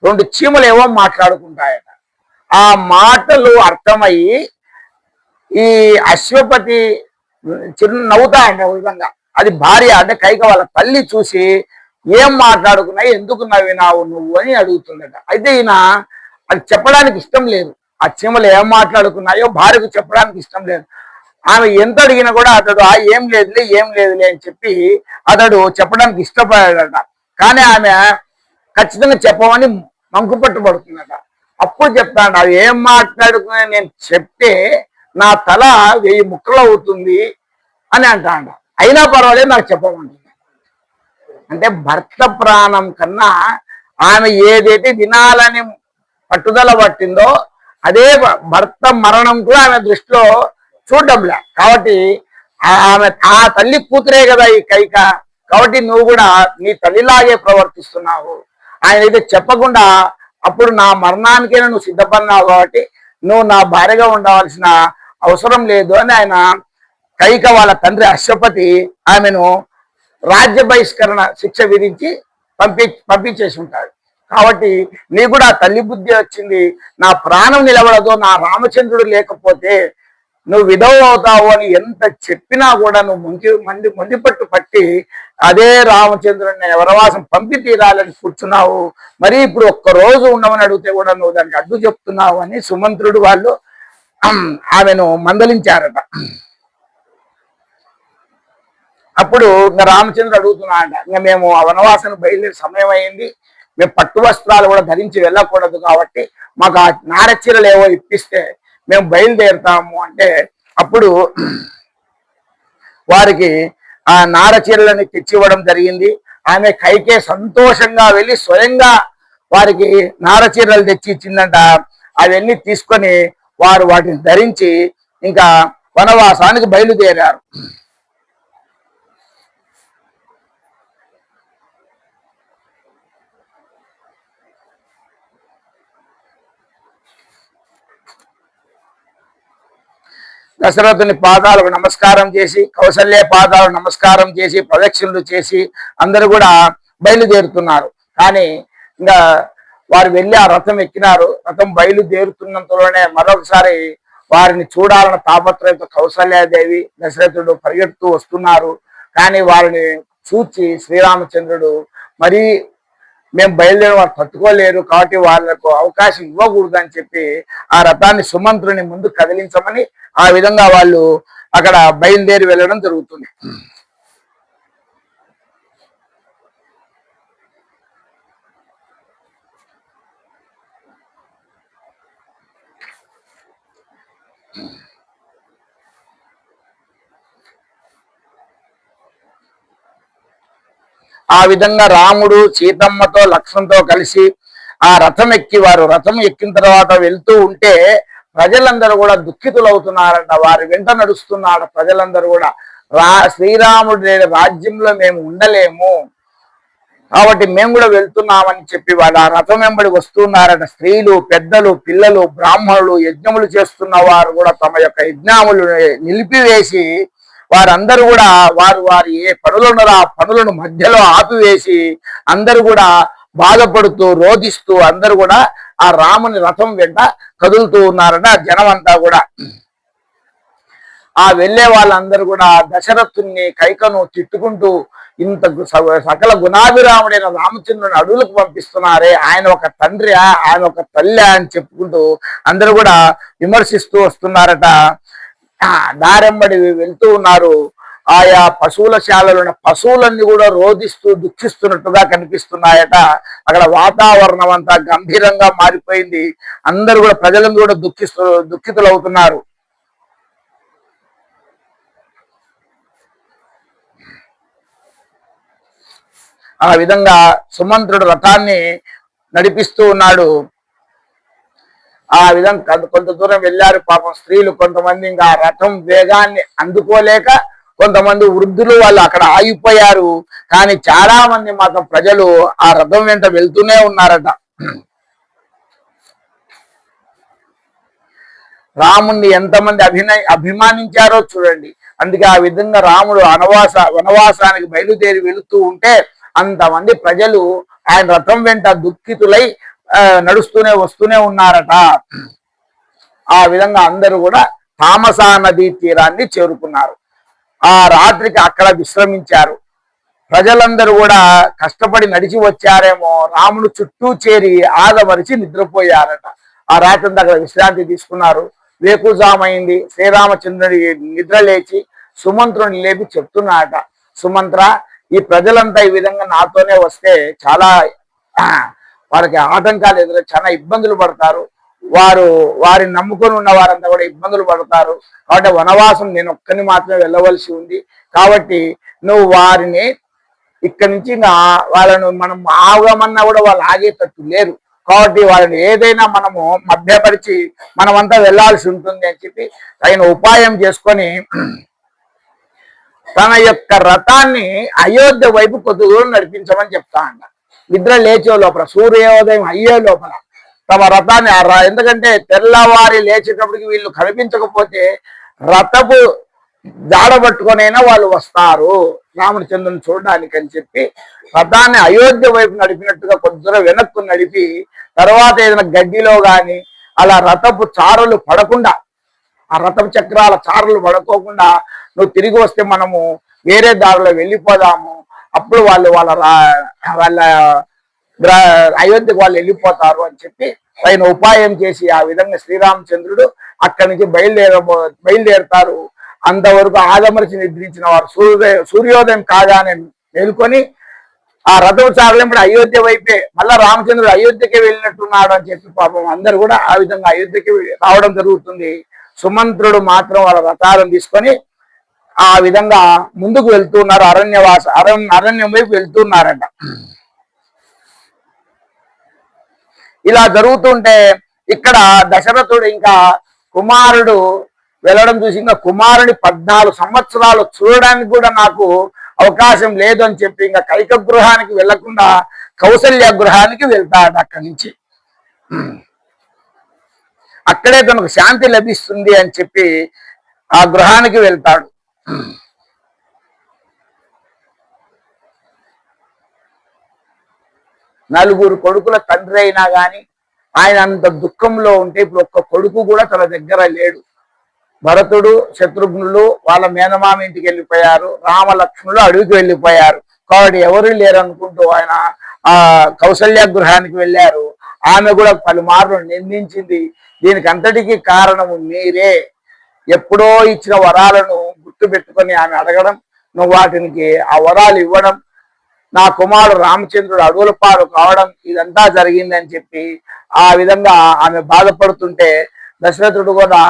2 చీమలు ఏవో మాట్లాడుకుంటాయట. ఆ మాటలు అర్థమయ్యి ఈ అశ్వపతి చిన్న నవ్వుతాయంట విధంగా. అది భార్య అంటే కైక వాళ్ళ తల్లి చూసి, ఏం మాట్లాడుకున్నాయి, ఎందుకు నవ్వినావు నువ్వు అని అడుగుతుందట. అయితే ఈయన అది చెప్పడానికి ఇష్టం లేదు. ఆ చీమలు ఏం మాట్లాడుకున్నాయో భార్యకు చెప్పడానికి ఇష్టం లేదు. ఆమె ఎంత అడిగినా కూడా అతడు ఏం లేదులే అని చెప్పి అతడు చెప్పడానికి ఇష్టపడాడట. కానీ ఆమె ఖచ్చితంగా చెప్పమని మంకు పట్టుబడుతుందట. అప్పుడు చెప్తాడు, అవి ఏం మాట్లాడుకున్నా నేను చెప్తే నా తల 1000 ముక్కలు అవుతుంది అని అంటాడ. అయినా పర్వాలేదు నాకు చెప్పమంటుంది. అంటే భర్త ప్రాణం కన్నా ఆమె ఏదైతే వినాలని పట్టుదల పట్టిందో అదే భర్త మరణం కూడా ఆమె దృష్టిలో చూడడంలే. కాబట్టి ఆమె ఆ తల్లి కూతురే కదా ఈ కైక. కాబట్టి నువ్వు కూడా నీ తల్లిలాగే ప్రవర్తిస్తున్నావు. ఆయన అయితే చెప్పకుండా అప్పుడు నా మరణానికైనా నువ్వు సిద్ధపడినావు, కాబట్టి నువ్వు నా భార్యగా ఉండవలసిన అవసరం లేదు అని ఆయన కైక వాళ్ళ తండ్రి అశ్వపతి ఆమెను రాజ్య బహిష్కరణ శిక్ష విధించి పంపించేసి ఉంటాడు. కాబట్టి నీ కూడా తల్లి బుద్ధి వచ్చింది. నా ప్రాణం నిలబడదు, నా రామచంద్రుడు లేకపోతే నువ్వు విధవ అవుతావు అని ఎంత చెప్పినా కూడా నువ్వు మొండిపట్టు పట్టి అదే రామచంద్రుడిని వనవాసం పంపి తీరాలని కూర్చున్నావు. మరి ఇప్పుడు ఒక్కరోజు ఉండమని అడిగితే కూడా నువ్వు దానికి అడ్డు చెప్తున్నావు అని సుమంత్రుడు వాళ్ళు ఆమెను మందలించారట. అప్పుడు ఇంకా రామచంద్రుడు అడుగుతున్నాడట, ఇంకా మేము ఆ వనవాసం బయలుదేరి సమయం అయింది, మేము పట్టు వస్త్రాలు కూడా ధరించి వెళ్ళకూడదు, కాబట్టి మాకు ఆ నారచీరలు ఏవో ఇప్పిస్తే మేము బయలుదేరుతాము అంటే అప్పుడు వారికి ఆ నారచీరలని తెచ్చివ్వడం జరిగింది. ఆమె కైకే సంతోషంగా వెళ్ళి స్వయంగా వారికి నారచీరలు తెచ్చి ఇచ్చిందంట. అవన్నీ తీసుకొని వారు వాటిని ధరించి ఇంకా వనవాసానికి బయలుదేరారు. దశరథుని పాదాలకు నమస్కారం చేసి, కౌసల్య పాదాలకు నమస్కారం చేసి, ప్రదక్షిణలు చేసి అందరూ కూడా బయలుదేరుతున్నారు. కానీ ఇంకా వారు వెళ్ళి ఆ రథం ఎక్కినారు. రథం బయలుదేరుతున్నంతలోనే మరొకసారి వారిని చూడాలన్న తాపత్రయంతో కౌసల్యాదేవి దశరథుడు పరిగెడుతూ వస్తున్నారు. కానీ వారిని చూచి శ్రీరామచంద్రుడు మరీ మేము బయలుదేరి వారు తట్టుకోలేరు, కాబట్టి వాళ్ళకు అవకాశం ఇవ్వకూడదు అని చెప్పి ఆ రథాన్ని సుమంత్రుని ముందు కదిలించమని ఆ విధంగా వాళ్ళు అక్కడ బయలుదేరి వెళ్ళడం జరుగుతుంది. ఆ విధంగా రాముడు సీతమ్మతో లక్ష్మణ్తో కలిసి ఆ రథం ఎక్కి వారు రథం ఎక్కిన తర్వాత వెళ్తూ ఉంటే ప్రజలందరూ కూడా దుఃఖితులవుతున్నారంట. వారి వెంట నడుస్తున్నాడు ప్రజలందరూ కూడా. శ్రీరాముడు లేని రాజ్యంలో మేము ఉండలేము, కాబట్టి మేము కూడా వెళ్తున్నామని చెప్పి వాళ్ళు ఆ రథం వెంబడి వస్తున్నారట. స్త్రీలు, పెద్దలు, పిల్లలు, బ్రాహ్మణులు, యజ్ఞములు చేస్తున్న వారు కూడా తమ యొక్క యజ్ఞములు నిలిపివేసి వారందరూ కూడా వారి ఏ పనులు ఉన్నారో ఆ పనులను మధ్యలో ఆపివేసి అందరూ కూడా బాధపడుతూ రోధిస్తూ అందరూ కూడా ఆ రాముని రథం వెంట కదులుతూ ఉన్నారట జనం అంతా కూడా. ఆ వెళ్ళే వాళ్ళందరూ కూడా దశరథుని కైకను తిట్టుకుంటూ ఇంత సకల గుణాభిరాముడైన రామచంద్రుని అడవులకు పంపిస్తున్నారే, ఆయన ఒక తండ్రి, ఆయన ఒక తల్లి అని చెప్పుకుంటూ అందరూ కూడా విమర్శిస్తూ వస్తున్నారట. దారెంబడి వెళ్తూ ఉన్నారు. ఆయా పశువుల శాలలో ఉన్న పశువులన్నీ కూడా రోధిస్తూ దుఃఖిస్తున్నట్టుగా కనిపిస్తున్నాయట. అక్కడ వాతావరణం అంతా గంభీరంగా మారిపోయింది. అందరూ కూడా ప్రజలందరూ కూడా దుఃఖితులవుతున్నారు. ఆ విధంగా సుమంత్రుడు రథాన్ని నడిపిస్తూ ఉన్నాడు. ఆ విధంగా కొంత దూరం వెళ్ళారు. పాపం స్త్రీలు కొంతమంది ఇంకా రథం వేగాన్ని అందుకోలేక, కొంతమంది వృద్ధులు వాళ్ళు అక్కడ ఆగిపోయారు. కానీ చాలా మంది మాత్రం ప్రజలు ఆ రథం వెంట వెళ్తూనే ఉన్నారట. రాముణ్ణి ఎంతమంది అభిమానించారో చూడండి. అందుకే ఆ విధంగా రాముడు వనవాసానికి బయలుదేరి వెళుతూ ఉంటే అంతమంది ప్రజలు ఆయన రథం వెంట దుఃఖితులై వస్తూనే ఉన్నారట. ఆ విధంగా అందరూ కూడా తామసా నదీ తీరాన్ని చేరుకున్నారు. ఆ రాత్రికి అక్కడ విశ్రమించారు. ప్రజలందరూ కూడా కష్టపడి నడిచి వచ్చారేమో, రాముడు చుట్టూ చేరి ఆదమరిచి నిద్రపోయారట. ఆ రాత్రి అక్కడ విశ్రాంతి తీసుకున్నారు. వేకుజామైంది. శ్రీరామచంద్రుడి నిద్ర లేచి సుమంత్రుని లేపి చెప్తున్నాడట, సుమంత్ర, ఈ ప్రజలంతా ఈ విధంగా నాతోనే వస్తే చాలా వారికి ఆటంకాలు ఎదురు చాలా ఇబ్బందులు పడతారు. వారిని నమ్ముకొని ఉన్న వారంతా కూడా ఇబ్బందులు పడతారు. కాబట్టి వనవాసం నేను ఒక్కని మాత్రమే వెళ్ళవలసి ఉంది. కాబట్టి నువ్వు వారిని ఇక్కడి నుంచి వాళ్ళను మనం ఆగమన్నా కూడా వాళ్ళు ఆగేటట్టు లేరు. కాబట్టి వాళ్ళని ఏదైనా మనము మభ్యపరిచి మనమంతా వెళ్లాల్సి ఉంటుంది అని చెప్పి తగిన ఉపాయం చేసుకొని తన యొక్క రథాన్ని అయోధ్య వైపు కొద్ది దూరం నడిపించమని చెప్తా అన్న. నిద్ర లేచే లోపల, సూర్యోదయం అయ్యే లోపల తమ రథాన్ని, ఎందుకంటే తెల్లవారి లేచేటప్పటికి వీళ్ళు కనిపించకపోతే రథపు జాడబట్టుకొనైనా వాళ్ళు వస్తారు రామచంద్రుని చూడడానికి అని చెప్పి రథాన్ని అయోధ్య వైపు నడిపినట్టుగా కొద్దిగా వెనక్కు నడిపి, తర్వాత ఏదైనా గడ్డిలో కానీ అలా రథపు చారలు పడకుండా, ఆ రథపు చక్రాల చారలు పడుకోకుండా నువ్వు తిరిగి వస్తే మనము వేరే దారిలో వెళ్ళిపోదాము. అప్పుడు వాళ్ళ అయోధ్యకు వాళ్ళు వెళ్ళిపోతారు అని చెప్పి ఆయన ఉపాయం చేసి ఆ విధంగా శ్రీరామచంద్రుడు అక్కడి నుంచి బయలుదేరుతారు. అంతవరకు ఆదమరిచి నిద్రించిన వారు సూర్యోదయం కాగానే మేల్కొని ఆ రథోత్సాహం ఇప్పుడు అయోధ్య వైపే, మళ్ళా రామచంద్రుడు అయోధ్యకే వెళ్ళినట్టున్నాడు అని చెప్పి పాపం అందరు కూడా ఆ విధంగా అయోధ్యకి రావడం జరుగుతుంది. సుమంత్రుడు మాత్రం వాళ్ళ రథాలను తీసుకొని ఆ విధంగా ముందుకు వెళ్తున్నారు. అరణ్యం వైపు వెళ్తున్నారట. ఇలా జరుగుతుంటే ఇక్కడ దశరథుడు ఇంకా కుమారుడు వెళ్ళడం చూసి ఇంకా కుమారుడి 14 సంవత్సరాలు చూడడానికి కూడా నాకు అవకాశం లేదు అని చెప్పి ఇంకా కైక గృహానికి వెళ్లకుండా కౌసల్య గృహానికి వెళ్తాడు. అక్కడి నుంచి అక్కడే తనకు శాంతి లభిస్తుంది అని చెప్పి ఆ గృహానికి వెళ్తాడు. నలుగురు కొడుకుల తండ్రి అయినా కానీ ఆయన అంత దుఃఖంలో ఉంటే ఇప్పుడు ఒక్క కొడుకు కూడా తన దగ్గర లేడు. భరతుడు, శత్రుఘ్నులు వాళ్ళ మేనమామ ఇంటికి వెళ్ళిపోయారు. రామలక్ష్మణులు అడవికి వెళ్ళిపోయారు. కాబట్టి ఎవరు లేరు అనుకుంటూ ఆయన ఆ కౌసల్య గృహానికి వెళ్ళారు. ఆమె కూడా పలుమార్లు నిందించింది, దీనికి అంతటికీ కారణము మీరే. ఎప్పుడో ఇచ్చిన వరాలను గుర్తు పెట్టుకొని ఆమె అడగడం, నువ్వు వాటికి ఆ వరాలు ఇవ్వడం, నా కుమారుడు రామచంద్రుడు అడవుల పాలు కావడం, ఇదంతా జరిగిందని చెప్పి ఆ విధంగా ఆమె బాధపడుతుంటే దశరథుడు కూడా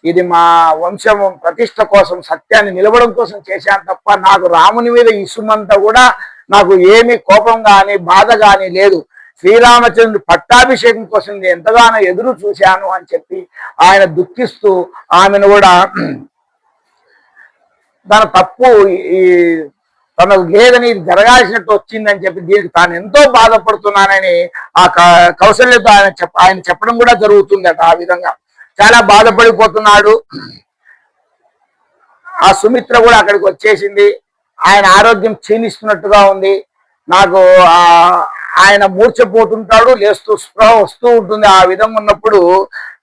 ఇది మా వంశం ప్రతిష్ట కోసం, సత్యాన్ని నిలవడం కోసం చేశాను తప్ప నాకు రాముని మీద ఇసుమంతా కూడా నాకు ఏమీ కోపం కానీ బాధ కానీ లేదు. శ్రీరామచంద్రుడు పట్టాభిషేకం కోసం నేను ఎంతగానో ఎదురు చూశాను అని చెప్పి ఆయన దుఃఖిస్తూ ఆమెను కూడా తన తప్పు తనకు లేదని ఇది జరగాల్సినట్టు వచ్చిందని చెప్పి దీనికి తాను ఎంతో బాధపడుతున్నానని ఆ కౌశల్యతో ఆయన చెప్పడం కూడా జరుగుతుందట. ఆ విధంగా చాలా బాధపడిపోతున్నాడు. ఆ సుమిత్ర కూడా అక్కడికి వచ్చేసింది. ఆయన ఆరోగ్యం క్షీణిస్తున్నట్టుగా ఉంది. నాకు ఆయన మూర్ఛపోతుంటాడు, లేస్తూ స్పృహ వస్తూ ఉంటుంది. ఆ విధంగా ఉన్నప్పుడు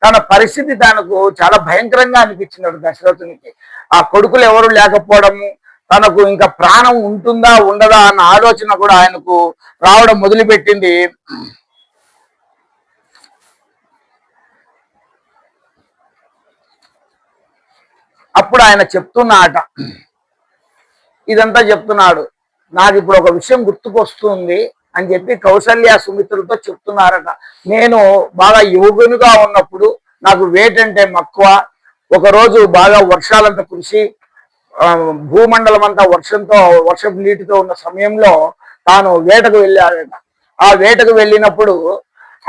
తన పరిస్థితి తనకు చాలా భయంకరంగా అనిపించినాడు దశరథునికి. ఆ కొడుకులు ఎవరు లేకపోవడము, తనకు ఇంకా ప్రాణం ఉంటుందా ఉండదా అన్న ఆలోచన కూడా ఆయనకు రావడం మొదలుపెట్టింది. అప్పుడు ఆయన చెప్తున్నట, ఇదంతా చెప్తున్నాడు. నాకు ఇప్పుడు ఒక విషయం గుర్తుకొస్తుంది అని చెప్పి కౌసల్య సుమిత్రులతో చెప్తున్నారట. నేను బాగా యువకునిగా ఉన్నప్పుడు నాకు వేటంటే మక్కువ. ఒకరోజు బాగా వర్షాలంతా కురిసి భూమండలం అంతా వర్షపు నీటితో ఉన్న సమయంలో తాను వేటకు వెళ్ళాడట. ఆ వేటకు వెళ్ళినప్పుడు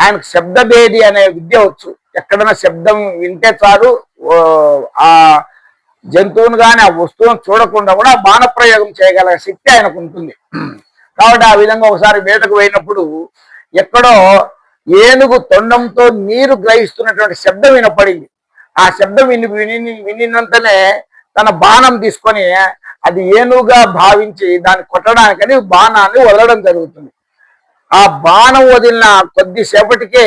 ఆయనకు శబ్దభేది అనే విద్య వచ్చు. ఎక్కడైనా శబ్దం వింటే చాలు ఆ జంతువును కానీ ఆ వస్తువును చూడకుండా కూడా బాణప్రయోగం చేయగల శక్తి ఆయనకు ఉంటుంది. కాబట్టి ఆ విధంగా ఒకసారి వేటకు పోయినప్పుడు ఎక్కడో ఏనుగు తొండంతో నీరు గ్రహిస్తున్నటువంటి శబ్దం వినపడింది. ఆ శబ్దం వినినంతనే తన బాణం తీసుకొని అది ఏనుగుగా భావించి దాన్ని కొట్టడానికని బాణాన్ని వదలడం జరుగుతుంది. ఆ బాణం వదిలిన కొద్దిసేపటికే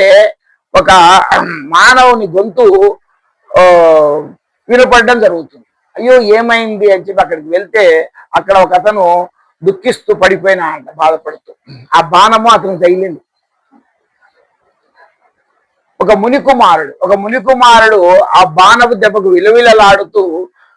ఒక మానవుని గొంతు వినపడడం జరుగుతుంది. అయ్యో ఏమైంది అని చెప్పి అక్కడికి వెళ్తే అక్కడ ఒక అతను దుఃఖిస్తూ పడిపోయినా అంట, బాధపడుతూ. ఆ బాణము అతను తగిలింది. ఒక మునికుమారుడు ఆ బాణపు దెబ్బకు విలువిలలాడుతూ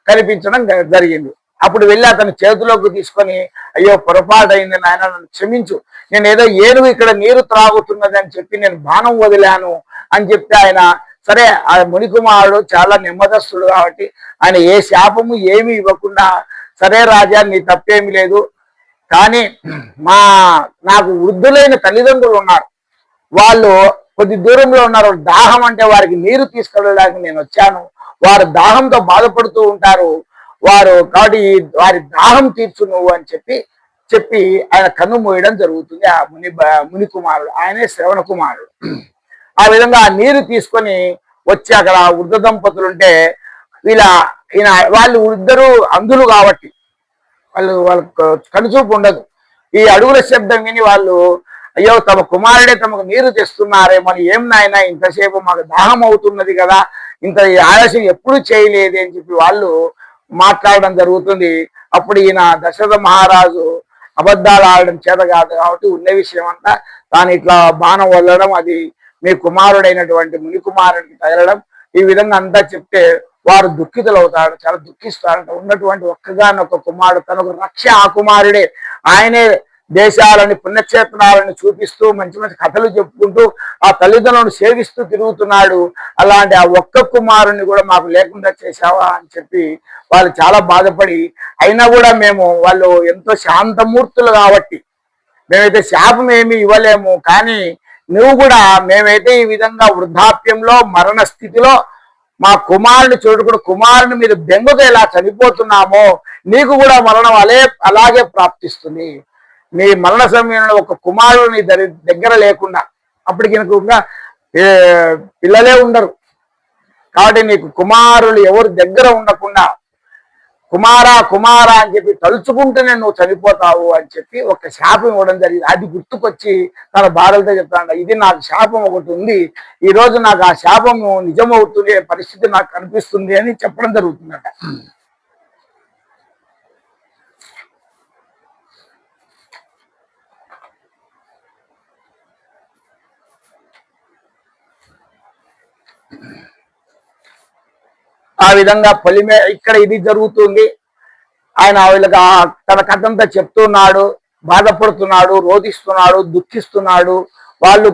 కనిపించడం జరిగింది. అప్పుడు వెళ్ళి అతని చేతిలోకి తీసుకొని, అయ్యో పొరపాటు అయింది నాయన, నన్ను క్షమించు, నేను ఏదో ఏనుగు ఇక్కడ నీరు త్రాగుతున్నది అని చెప్పి నేను బాణం వదిలాను అని చెప్తే ఆయన సరే. ఆ మునికుమారుడు చాలా నెమ్మదస్తుడు కాబట్టి ఆయన ఏ శాపము ఏమి ఇవ్వకుండా, సరే రాజా నీ తప్పేమి లేదు, కానీ నాకు వృద్ధులైన తల్లిదండ్రులు ఉన్నారు, వాళ్ళు కొద్ది దూరంలో ఉన్నారు, దాహం అంటే వారికి నీరు తీసుకెళ్ళడానికి నేను వచ్చాను, వారు దాహంతో బాధపడుతూ ఉంటారు, కాబట్టి వారి దాహం తీర్చు నువ్వు అని చెప్పి ఆయన కన్ను మూయడం జరుగుతుంది. ఆ ముని కుమారుడు, ఆయనే శ్రవణ కుమారుడు. ఆ విధంగా ఆ నీరు తీసుకొని వచ్చి అక్కడ వృద్ధ దంపతులు ఉంటే వాళ్ళు ఇద్దరు అంధులు కాబట్టి వాళ్ళకు కనుచూపు ఉండదు. ఈ అడుగుల శబ్దం విని వాళ్ళు, అయ్యో తమ కుమారుడే తమకు నీరు తెస్తున్నారే, మరి ఏం నాయన ఇంతసేపు మాకు దాహం అవుతున్నది కదా, ఇంత ఆలస్యం ఎప్పుడు చేయలేదు అని చెప్పి వాళ్ళు మాట్లాడడం జరుగుతుంది. అప్పుడు ఈయన దశరథ మహారాజు అబద్ధాలు ఆడడం చేత కాదు కాబట్టి ఉన్న విషయం అంతా తాను ఇట్లా బాణం వదలడం, అది మీ కుమారుడైనటువంటి ముని కుమారుడికి తగలడం, ఈ విధంగా అంతా చెప్తే వారు దుఃఖితులు అవుతారు, చాలా దుఃఖిస్తారంట. ఉన్నటువంటి ఒక్కగానొక్క కుమారుడు, తనకు రక్ష ఆ కుమారుడే. ఆయనే దేశాలని పుణ్యక్షేత్రాలను చూపిస్తూ మంచి మంచి కథలు చెప్పుకుంటూ ఆ తల్లిదండ్రులను సేవిస్తూ తిరుగుతున్నాడు. అలాంటి ఆ ఒక్క కుమారుని కూడా మాకు లేకుండా చేశావా అని చెప్పి వాళ్ళు చాలా బాధపడి, అయినా కూడా వాళ్ళు ఎంతో శాంతమూర్తులు కాబట్టి మేమైతే శాపం ఏమి ఇవ్వలేము, కానీ నువ్వు కూడా మేమైతే ఈ విధంగా వృద్ధాప్యంలో మరణ స్థితిలో మా కుమారుని చూడకుండా కుమారుని మీద బెంగతో ఎలా చనిపోతున్నామో నీకు కూడా మరణం అలాగే ప్రాప్తిస్తుంది. నీ మరణ సమయంలో ఒక కుమారుని దగ్గర లేకుండా, అప్పటికి నీకు పిల్లలే ఉండరు కాబట్టి నీకు కుమారులు ఎవరు దగ్గర ఉండకుండా కుమారా అని చెప్పి తలుచుకుంటూనే నువ్వు చనిపోతావు అని చెప్పి ఒక శాపం ఇవ్వడం జరిగింది. అది గుర్తుకొచ్చి తన భార్యలతో చెప్తాడు, ఇది నాకు శాపం ఒకటి ఉంది, ఈ రోజు నాకు ఆ శాపము నిజమవుతుంది పరిస్థితి నాకు కనిపిస్తుంది అని చెప్పడం జరుగుతుందట. ఆ విధంగా ఇక్కడ ఇది జరుగుతుంది. ఆయన వీళ్ళకి తన కథంతా చెప్తున్నాడు, బాధపడుతున్నాడు, రోధిస్తున్నాడు, దుఃఖిస్తున్నాడు. వాళ్ళు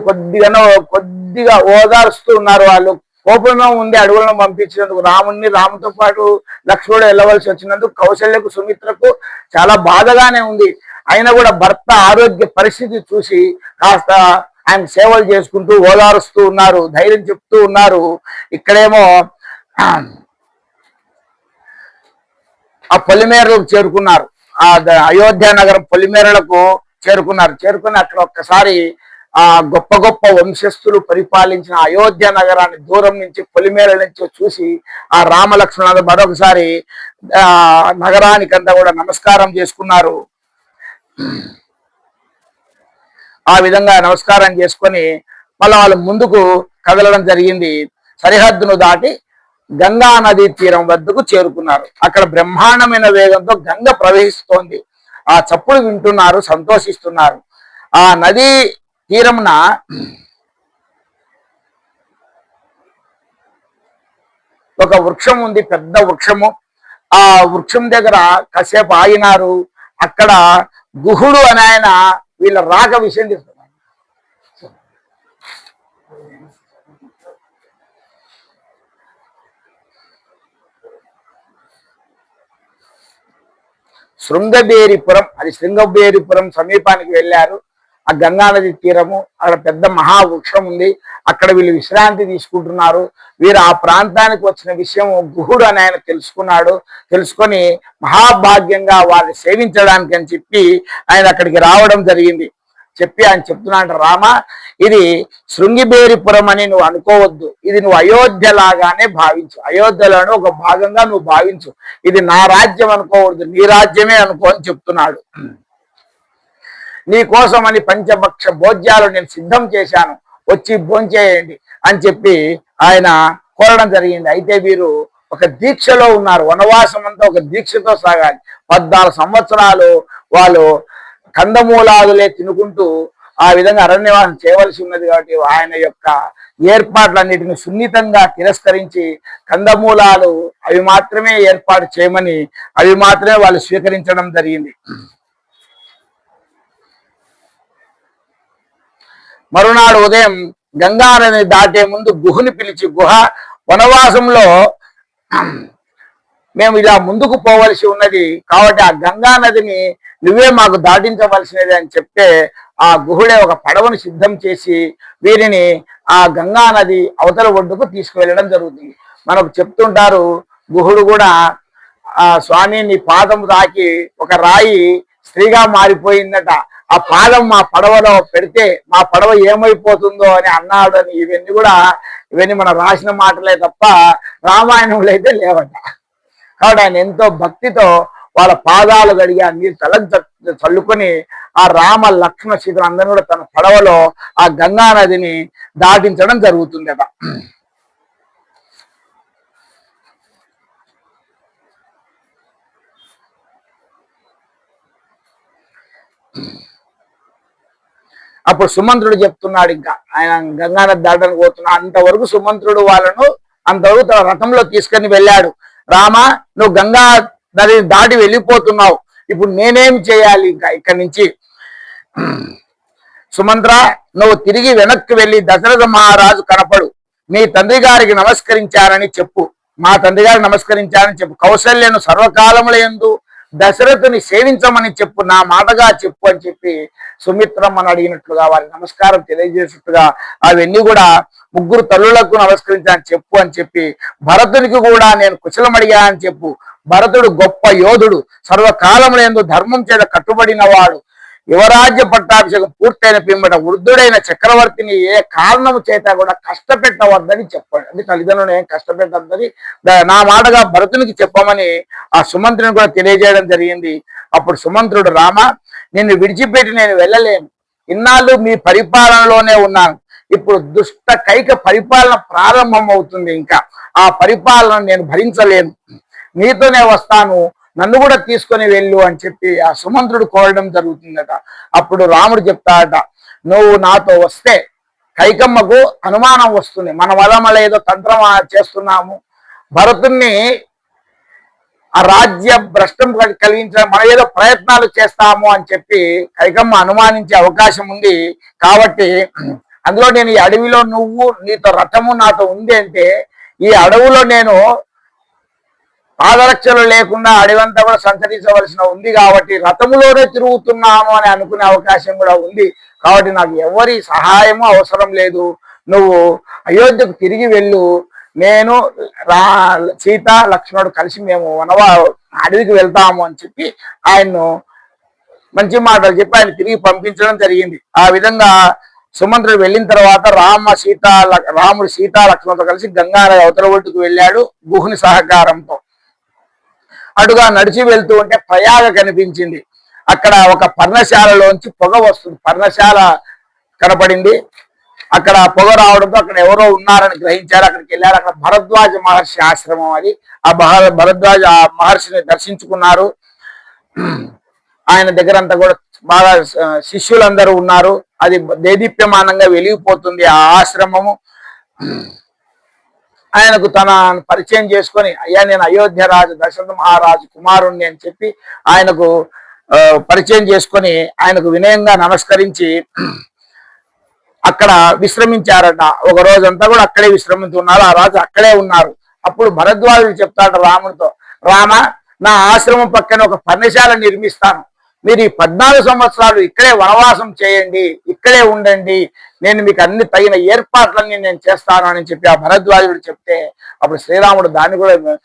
కొద్దిగా ఓదారుస్తూ ఉన్నారు. వాళ్ళు కోపంలో ఉండి అడవులను పంపించినందుకు రాముతో పాటు లక్ష్మణుడు వెళ్ళవలసి వచ్చినందుకు కౌశల్యకు సుమిత్రకు చాలా బాధగానే ఉంది. అయినా కూడా భర్త ఆరోగ్య పరిస్థితి చూసి కాస్త ఆయన సేవలు చేసుకుంటూ ఓదారుస్తూ ఉన్నారు, ధైర్యం చెప్తూ ఉన్నారు. ఇక్కడేమో ఆ పొలిమేరలకు చేరుకున్నారు. ఆ అయోధ్య నగరం పొలిమేరలకు చేరుకుని అక్కడ ఒక్కసారి ఆ గొప్ప గొప్ప వంశస్థులు పరిపాలించిన అయోధ్య నగరాన్ని దూరం నుంచి పొలిమేర నుంచి చూసి ఆ రామలక్ష్మణులు మరొకసారి నగరానికంతా కూడా నమస్కారం చేసుకున్నారు. ఆ విధంగా నమస్కారం చేసుకొని మళ్ళీ వాళ్ళు ముందుకు కదలడం జరిగింది. సరిహద్దును దాటి గంగా నదీ తీరం వద్దకు చేరుకున్నారు. అక్కడ బ్రహ్మాండమైన వేగంతో గంగ ప్రవహిస్తోంది. ఆ చప్పుడు వింటున్నారు, సంతోషిస్తున్నారు. ఆ నదీ తీరమున ఒక వృక్షం ఉంది, పెద్ద వృక్షము. ఆ వృక్షం దగ్గర కాసేపు ఆగినారు. అక్కడ గుహుడు అని ఆయన వీళ్ళ రాక విషయం చెప్తున్నారు. శృంగబేరిపురం, అది శృంగబేరిపురం సమీపానికి వెళ్ళారు. ఆ గంగానది తీరము, అక్కడ పెద్ద మహావృక్షం ఉంది. అక్కడ వీళ్ళు విశ్రాంతి తీసుకుంటున్నారు. వీరు ఆ ప్రాంతానికి వచ్చిన విషయం గుహుడు అని ఆయన తెలుసుకున్నాడు. తెలుసుకొని మహాభాగ్యంగా వారిని సేవించడానికి అని చెప్పి ఆయన అక్కడికి రావడం జరిగింది. చెప్పి ఆయన చెప్తున్నాడు, రామ, ఇది శృంగిబేరిపురం అని నువ్వు అనుకోవద్దు. ఇది నువ్వు అయోధ్య లాగానే భావించు. అయోధ్యలోనే ఒక భాగంగా నువ్వు భావించు. ఇది నా రాజ్యం అనుకోవద్దు, నీ రాజ్యమే అనుకో అని చెప్తున్నాడు. నీ కోసమని పంచభక్ష భోజ్యాలు నేను సిద్ధం చేశాను, వచ్చి భోంచేయండి అని చెప్పి ఆయన కోరడం జరిగింది. అయితే వీరు ఒక దీక్షలో ఉన్నారు. వనవాసం అంతా ఒక దీక్షతో సాగాలి. 14 సంవత్సరాలు వాళ్ళు కందమూలాదులే తినుకుంటూ ఆ విధంగా అరణ్యవాసం చేయవలసి ఉన్నది. కాబట్టి ఆయన యొక్క ఏర్పాట్లన్నిటిని సున్నితంగా తిరస్కరించి కందమూలాలు అవి మాత్రమే ఏర్పాటు చేయమని అవి మాత్రమే వాళ్ళు స్వీకరించడం జరిగింది. మరునాడు ఉదయం గంగానదిని దాటే ముందు గుహుని పిలిచి, గుహ, వనవాసంలో మేము ఇలా ముందుకు పోవలసి ఉన్నది, కాబట్టి ఆ గంగా నదిని నువ్వే మాకు దాటించవలసినది అని చెప్తే ఆ గుహుడే ఒక పడవను సిద్ధం చేసి వీరిని ఆ గంగా నది అవతల ఒడ్డుకు తీసుకువెళ్ళడం జరుగుతుంది. మనకు చెప్తుంటారు, గుహుడు కూడా ఆ స్వామి నీ పాదం తాకి ఒక రాయి స్త్రీగా మారిపోయిందట, ఆ పాదం మా పడవలో పెడితే మా పడవ ఏమైపోతుందో అని అన్నాడు అని. ఇవన్నీ మనం రాసిన మాటలే తప్ప రామాయణంలో అయితే లేవట. కాబట్టి ఆయన ఎంతో భక్తితో వాళ్ళ పాదాలు గడిగి ఆ నీరు చల్లుకొని ఆ రామ లక్ష్మణ సీతలు అందరూ కూడా తన పడవలో ఆ గంగా నదిని దాటించడం జరుగుతుందట. అప్పుడు సుమంత్రుడు చెప్తున్నాడు, ఇంకా ఆయన గంగానది దాటడానికి పోతున్నా. అంతవరకు సుమంత్రుడు వాళ్ళను అంతవరకు తన రథంలో తీసుకొని వెళ్ళాడు. రామ, నువ్వు గంగా నదిని దాటి వెళ్ళిపోతున్నావు, ఇప్పుడు నేనేం చేయాలి ఇంకా ఇక్కడి నుంచి? సుమంత్ర, నువ్వు తిరిగి వెనక్కి వెళ్ళి దశరథ మహారాజు కనపడు, మీ తండ్రి గారికి నమస్కరించారని చెప్పు, మా తండ్రి గారికి నమస్కరించారని చెప్పు, కౌసల్యను సర్వకాలముల యందు దశరథుని సేవించమని చెప్పు, నా మాటగా చెప్పు అని చెప్పి సుమిత్రమ్మను అడిగినట్లుగా వారికి నమస్కారం తెలియజేసినట్టుగా అవన్నీ కూడా ముగ్గురు తల్లులకు నమస్కరించాలని చెప్పు అని చెప్పి, భరతునికి కూడా నేను కుశలం అడిగా అని చెప్పు, భరతుడు గొప్ప యోధుడు, సర్వకాలముల యందు ధర్మం చేత కట్టుబడిన వాడు, యువరాజ్య పట్టాభిషేకం పూర్తయిన పిమ్మట వృద్ధుడైన చక్రవర్తిని ఏ కారణము చేత కూడా కష్టపెట్టవద్దని చెప్పాడు. అంటే తల్లిదండ్రులను ఏం కష్టపెట్టద్దని నా మాటగా భరతునికి చెప్పమని ఆ సుమంత్రుని కూడా తెలియజేయడం జరిగింది. అప్పుడు సుమంత్రుడు, రామ, నిన్ను విడిచిపెట్టి నేను వెళ్ళలేను, ఇన్నాళ్ళు మీ పరిపాలనలోనే ఉన్నాను, ఇప్పుడు దుష్ట కైక పరిపాలన ప్రారంభం అవుతుంది, ఇంకా ఆ పరిపాలన నేను భరించలేను, నీతోనే వస్తాను, నన్ను కూడా తీసుకొని వెళ్ళు అని చెప్పి ఆ సుమంత్రుడు కోరడం జరుగుతుందట. అప్పుడు రాముడు చెప్తాడట, నువ్వు నాతో వస్తే కైకమ్మకు అనుమానం వస్తుంది, మన వల్ల ఏదో తంత్రం చేస్తున్నాము, భరతుణ్ణి ఆ రాజ్య భ్రష్టం కలిగించడం మన ఏదో ప్రయత్నాలు చేస్తాము అని చెప్పి కైకమ్మ అనుమానించే అవకాశం ఉంది. కాబట్టి అందులో నేను ఈ అడవిలో నువ్వు నీతో రథము నాతో ఉంది అంటే ఈ అడవులో నేను పాదరక్షలు లేకుండా అడవంతా కూడా సంచరించవలసిన ఉంది, కాబట్టి రథములోనే తిరుగుతున్నాను అని అనుకునే అవకాశం కూడా ఉంది. కాబట్టి నాకు ఎవరి సహాయము అవసరం లేదు, నువ్వు అయోధ్యకు తిరిగి వెళ్ళు, నేను సీత లక్ష్మణుడు కలిసి మేము అడవికి వెళ్తాము అని చెప్పి ఆయన్ను మంచి మాటలు చెప్పి ఆయన తిరిగి పంపించడం జరిగింది. ఆ విధంగా సుమంత్రుడు వెళ్ళిన తర్వాత రాముడు సీతా లక్ష్మణుడితో కలిసి గంగానది అవతల ఒడ్డుకు వెళ్ళాడు గుహుని సహకారంతో. అటుగా నడిచి వెళ్తూ ఉంటే ప్రయాగ కనిపించింది. అక్కడ ఒక పర్ణశాలలోంచి పొగ వస్తుంది, పర్ణశాల కనపడింది. అక్కడ పొగ రావడంతో అక్కడ ఎవరో ఉన్నారని గ్రహించారు, అక్కడికి వెళ్ళారు. అక్కడ భరద్వాజ మహర్షి ఆశ్రమం అది. ఆ భరద్వాజ మహర్షిని దర్శించుకున్నారు. ఆయన దగ్గర అంతా కూడా బాగా శిష్యులందరూ ఉన్నారు. అది దేదీప్యమానంగా వెలిగిపోతుంది ఆ ఆశ్రమము. ఆయనకు తన పరిచయం చేసుకొని, అయ్యా నేను అయోధ్య రాజు దశరథ మహారాజు కుమారుణ్ణి అని చెప్పి ఆయనకు పరిచయం చేసుకొని ఆయనకు వినయంగా నమస్కరించి అక్కడ విశ్రమించారట. ఒక రోజంతా కూడా అక్కడే విశ్రమిస్తున్నారు. ఆ రాజు అక్కడే ఉన్నారు. అప్పుడు భరద్వాజుడు చెప్తాడు రాముడితో, రామ, నా ఆశ్రమం పక్కన ఒక పర్ణశాల నిర్మిస్తాను, మీరు ఈ 14 సంవత్సరాలు ఇక్కడే వనవాసం చేయండి, ఇక్కడే ఉండండి, నేను మీకు అన్ని తగిన ఏర్పాట్లన్నీ నేను చేస్తాను అని చెప్పి ఆ భరద్వాజుడు చెప్తే అప్పుడు శ్రీరాముడు దాన్ని కూడా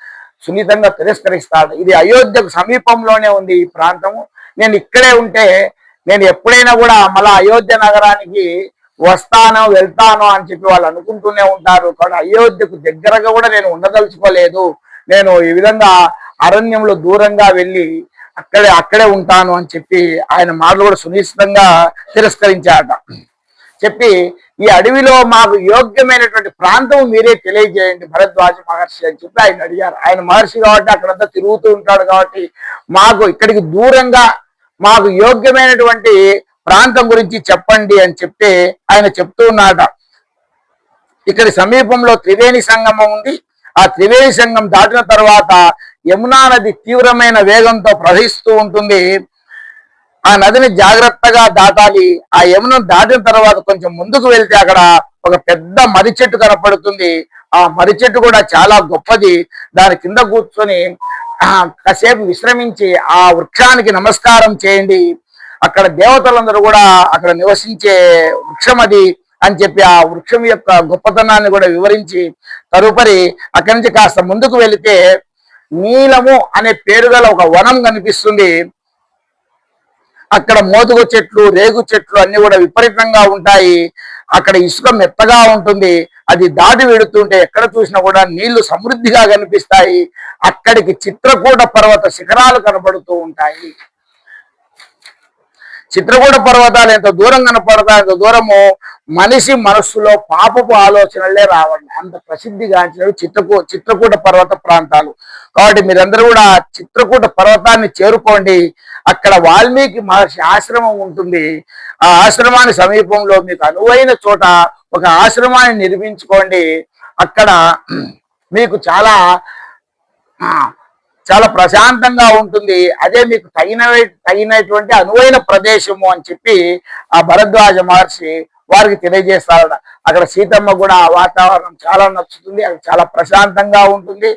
సున్నితంగా తిరస్కరిస్తాడు. ఇది అయోధ్యకు సమీపంలోనే ఉంది ఈ ప్రాంతము, నేను ఇక్కడే ఉంటే నేను ఎప్పుడైనా కూడా మళ్ళా అయోధ్య నగరానికి వస్తాను వెళ్తాను అని చెప్పి వాళ్ళు అనుకుంటూనే ఉంటారు. కానీ అయోధ్యకు దగ్గరగా కూడా నేను ఉండదలుచుకోలేదు, నేను ఈ విధంగా అరణ్యంలో దూరంగా వెళ్ళి అక్కడే ఉంటాను అని చెప్పి ఆయన మాటలు కూడా సునిశ్చితంగా తిరస్కరించాట. చెప్పి ఈ అడవిలో మాకు యోగ్యమైనటువంటి ప్రాంతం మీరే తెలియజేయండి భరద్వాజ మహర్షి అని చెప్పి ఆయన అడిగారు. ఆయన మహర్షి కాబట్టి అక్కడంతా తిరుగుతూ ఉంటాడు కాబట్టి మాకు ఇక్కడికి దూరంగా మాకు యోగ్యమైనటువంటి ప్రాంతం గురించి చెప్పండి అని చెప్తే ఆయన చెప్తూ ఉన్నాట. ఇక్కడి సమీపంలో త్రివేణి సంగమం ఉంది. ఆ త్రివేణి సంగమం దాటిన తర్వాత యమునా నది తీవ్రమైన వేగంతో ప్రవహిస్తూ ఉంటుంది. ఆ నదిని జాగ్రత్తగా దాటాలి. ఆ యమునను దాటిన తర్వాత కొంచెం ముందుకు వెళ్తే అక్కడ ఒక పెద్ద మర్రి చెట్టు కనపడుతుంది. ఆ మర్రి చెట్టు కూడా చాలా గొప్పది. దాని కింద కూర్చొని కాసేపు విశ్రమించి ఆ వృక్షానికి నమస్కారం చేయండి, అక్కడ దేవతలందరూ కూడా అక్కడ నివసించే వృక్షం అది అని చెప్పి ఆ వృక్షం యొక్క గొప్పతనాన్ని కూడా వివరించి తదుపరి అక్కడి నుంచి కాస్త ముందుకు వెళితే నీలము అనే పేరు గల ఒక వనం కనిపిస్తుంది. అక్కడ మోదుగ చెట్లు, రేగు చెట్లు అన్ని కూడా విపరీతంగా ఉంటాయి. అక్కడ ఇసుక మెత్తగా ఉంటుంది. అది దాటి వెడుతుంటే ఎక్కడ చూసినా కూడా నీళ్లు సమృద్ధిగా కనిపిస్తాయి. అక్కడికి చిత్రకూట పర్వత శిఖరాలు కనబడుతూ ఉంటాయి. చిత్రకూట పర్వతాలు ఎంత దూరం కనపడతాయి, అంత దూరము మనిషి మనస్సులో పాపపు ఆలోచనలే రావండి. అంత ప్రసిద్ధిగాంచినవి చిత్రకూట పర్వత ప్రాంతాలు. కాబట్టి మీరందరూ కూడా చిత్రకూట పర్వతాన్ని చేరుకోండి. అక్కడ వాల్మీకి మహర్షి ఆశ్రమం ఉంటుంది. ఆ ఆశ్రమాన్ని సమీపంలో మీకు అనువైన చోట ఒక ఆశ్రమాన్ని నిర్మించుకోండి. అక్కడ మీకు చాలా ప్రశాంతంగా ఉంటుంది. అదే మీకు తగినటువంటి అనువైన ప్రదేశము అని చెప్పి ఆ భరద్వాజ మహర్షి వారికి తెలియజేస్తారట. అక్కడ సీతమ్మ కూడా ఆ వాతావరణం చాలా నచ్చుతుంది. అక్కడ చాలా ప్రశాంతంగా ఉంటుంది.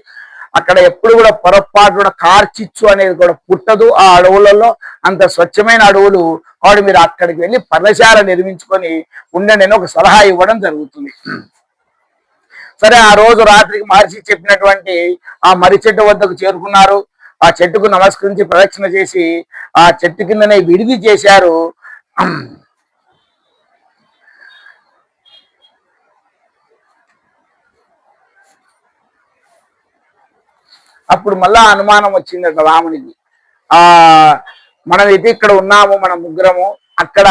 అక్కడ ఎప్పుడు కూడా పొరపాటు కూడా కార్చిచ్చు అనేది కూడా పుట్టదు. ఆ అడవులలో అంత స్వచ్ఛమైన అడవులు. కాబట్టి మీరు అక్కడికి వెళ్ళి పర్ణశాల నిర్మించుకొని ఉండండి అని ఒక సలహా ఇవ్వడం జరుగుతుంది. సరే, ఆ రోజు రాత్రికి మహర్షి చెప్పినటువంటి ఆ మర్రి చెట్టు వద్దకు చేరుకున్నారు. ఆ చెట్టుకు నమస్కరించి ప్రదక్షిణ చేసి ఆ చెట్టు కిందనే విడిది చేశారు. అప్పుడు మళ్ళా అనుమానం వచ్చిందట రామునికి. మనమైతే ఇక్కడ ఉన్నాము, మన ముగ్గురము, అక్కడ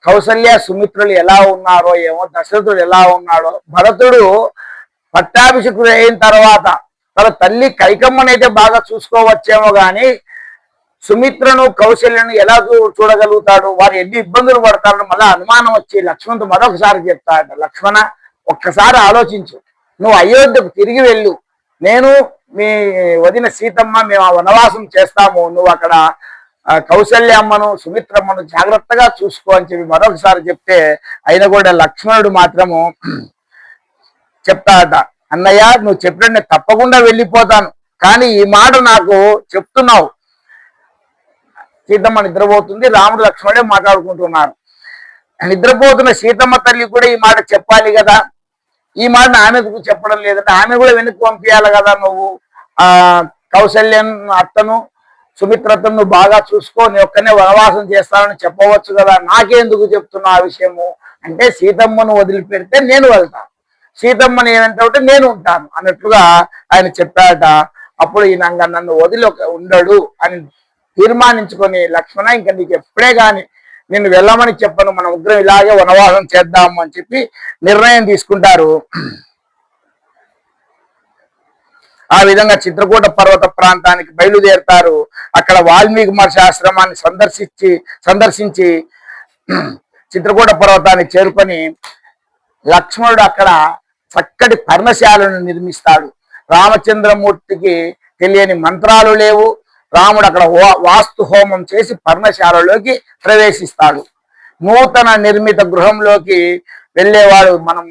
కౌసల్య సుమిత్రులు ఎలా ఉన్నారో ఏమో, దశరథుడు ఎలా ఉన్నాడో, భరతుడు పట్టాభిషేకుడు అయిన తర్వాత తన తల్లి కైకమ్మనైతే బాగా చూసుకోవచ్చేమో గాని సుమిత్రను కౌశల్యను ఎలా చూడగలుగుతాడు, వారు ఎన్ని ఇబ్బందులు పడతారని మళ్ళీ అనుమానం వచ్చి లక్ష్మణ్తో మరొకసారి చెప్తాడు, లక్ష్మణ ఒక్కసారి ఆలోచించు, నువ్వు అయోధ్యకు తిరిగి వెళ్ళు, నేను మీ వదిన సీతమ్మ మేము ఆ వనవాసం చేస్తాము, నువ్వు అక్కడ కౌశల్యమ్మను సుమిత్రమ్మను జాగ్రత్తగా చూసుకో అని చెప్పి మరొకసారి చెప్తే అయినా కూడా లక్ష్మణుడు మాత్రము చెప్తాడట, అన్నయ్య నువ్వు చెప్పినట్టు నేను తప్పకుండా వెళ్ళిపోతాను, కానీ ఈ మాట నాకు చెప్తున్నావు. సీతమ్మ నిద్రపోతుంది, రాముడు లక్ష్మణుడే మాట్లాడుకుంటున్నారు. నిద్రపోతున్న సీతమ్మ తల్లి కూడా ఈ మాట చెప్పాలి కదా, ఈ మాట ఆమెకు చెప్పడం లేదంటే ఆమె కూడా వెనక్కి పంపించాలి కదా, నువ్వు కౌశల్యం అత్తను సుమిత్రతను నువ్వు బాగా చూసుకో, నీ ఒక్కనే వనవాసం చేస్తానని చెప్పవచ్చు కదా, నాకెందుకు చెప్తున్నా ఆ విషయము అంటే, సీతమ్మను వదిలిపెడితే నేను వెళ్తాను, సీతమ్మని ఏమంటే నేను ఉంటాను అన్నట్లుగా ఆయన చెప్పాట. అప్పుడు ఈయన నన్ను వదిలి ఉండడు అని తీర్మానించుకొని, లక్ష్మణ ఇంకా నీకు ఎప్పుడే కానీ నిన్ను వెళ్ళమని చెప్పను, మన ఉగ్రం ఇలాగే వనవాసం చేద్దాము అని చెప్పి నిర్ణయం తీసుకుంటారు. ఆ విధంగా చిత్రకూట పర్వత ప్రాంతానికి బయలుదేరుతారు. అక్కడ వాల్మీకి మహర్షి ఆశ్రమాన్ని సందర్శించి చిత్రకూట పర్వతానికి చేరుకొని లక్ష్మణుడు అక్కడ చక్కటి పర్ణశాలను నిర్మిస్తాడు. రామచంద్రమూర్తికి తెలియని మంత్రాలు లేవు. రాముడు అక్కడ వాస్తు హోమం చేసి పర్ణశాలలోకి ప్రవేశిస్తాడు. నూతన నిర్మిత గృహంలోకి వెళ్ళేవాడు మనం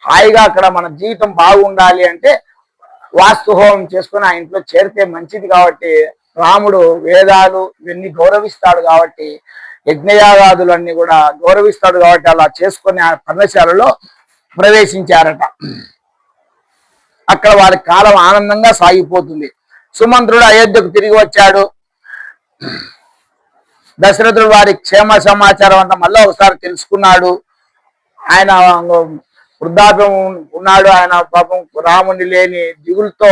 హాయిగా అక్కడ మన జీవితం బాగుండాలి అంటే వాస్తు హోమం చేసుకుని ఆ ఇంట్లో చేరితే మంచిది. కాబట్టి రాముడు వేదాలు ఇవన్నీ గౌరవిస్తాడు, కాబట్టి యజ్ఞయాగాదులు అన్ని కూడా గౌరవిస్తాడు, కాబట్టి అలా చేసుకుని ఆ పర్ణశాలలో ప్రవేశించారట. అక్కడ వారి కాలం ఆనందంగా సాగిపోతుంది. సుమంత్రుడు అయోధ్యకు తిరిగి వచ్చాడు. దశరథుడు వారి క్షేమ సమాచారం అంతా మళ్ళీ ఒకసారి తెలుసుకున్నాడు. ఆయన వృద్ధాప్యం ఉన్నాడు, ఆయన పాపం రాముని లేని దిగులతో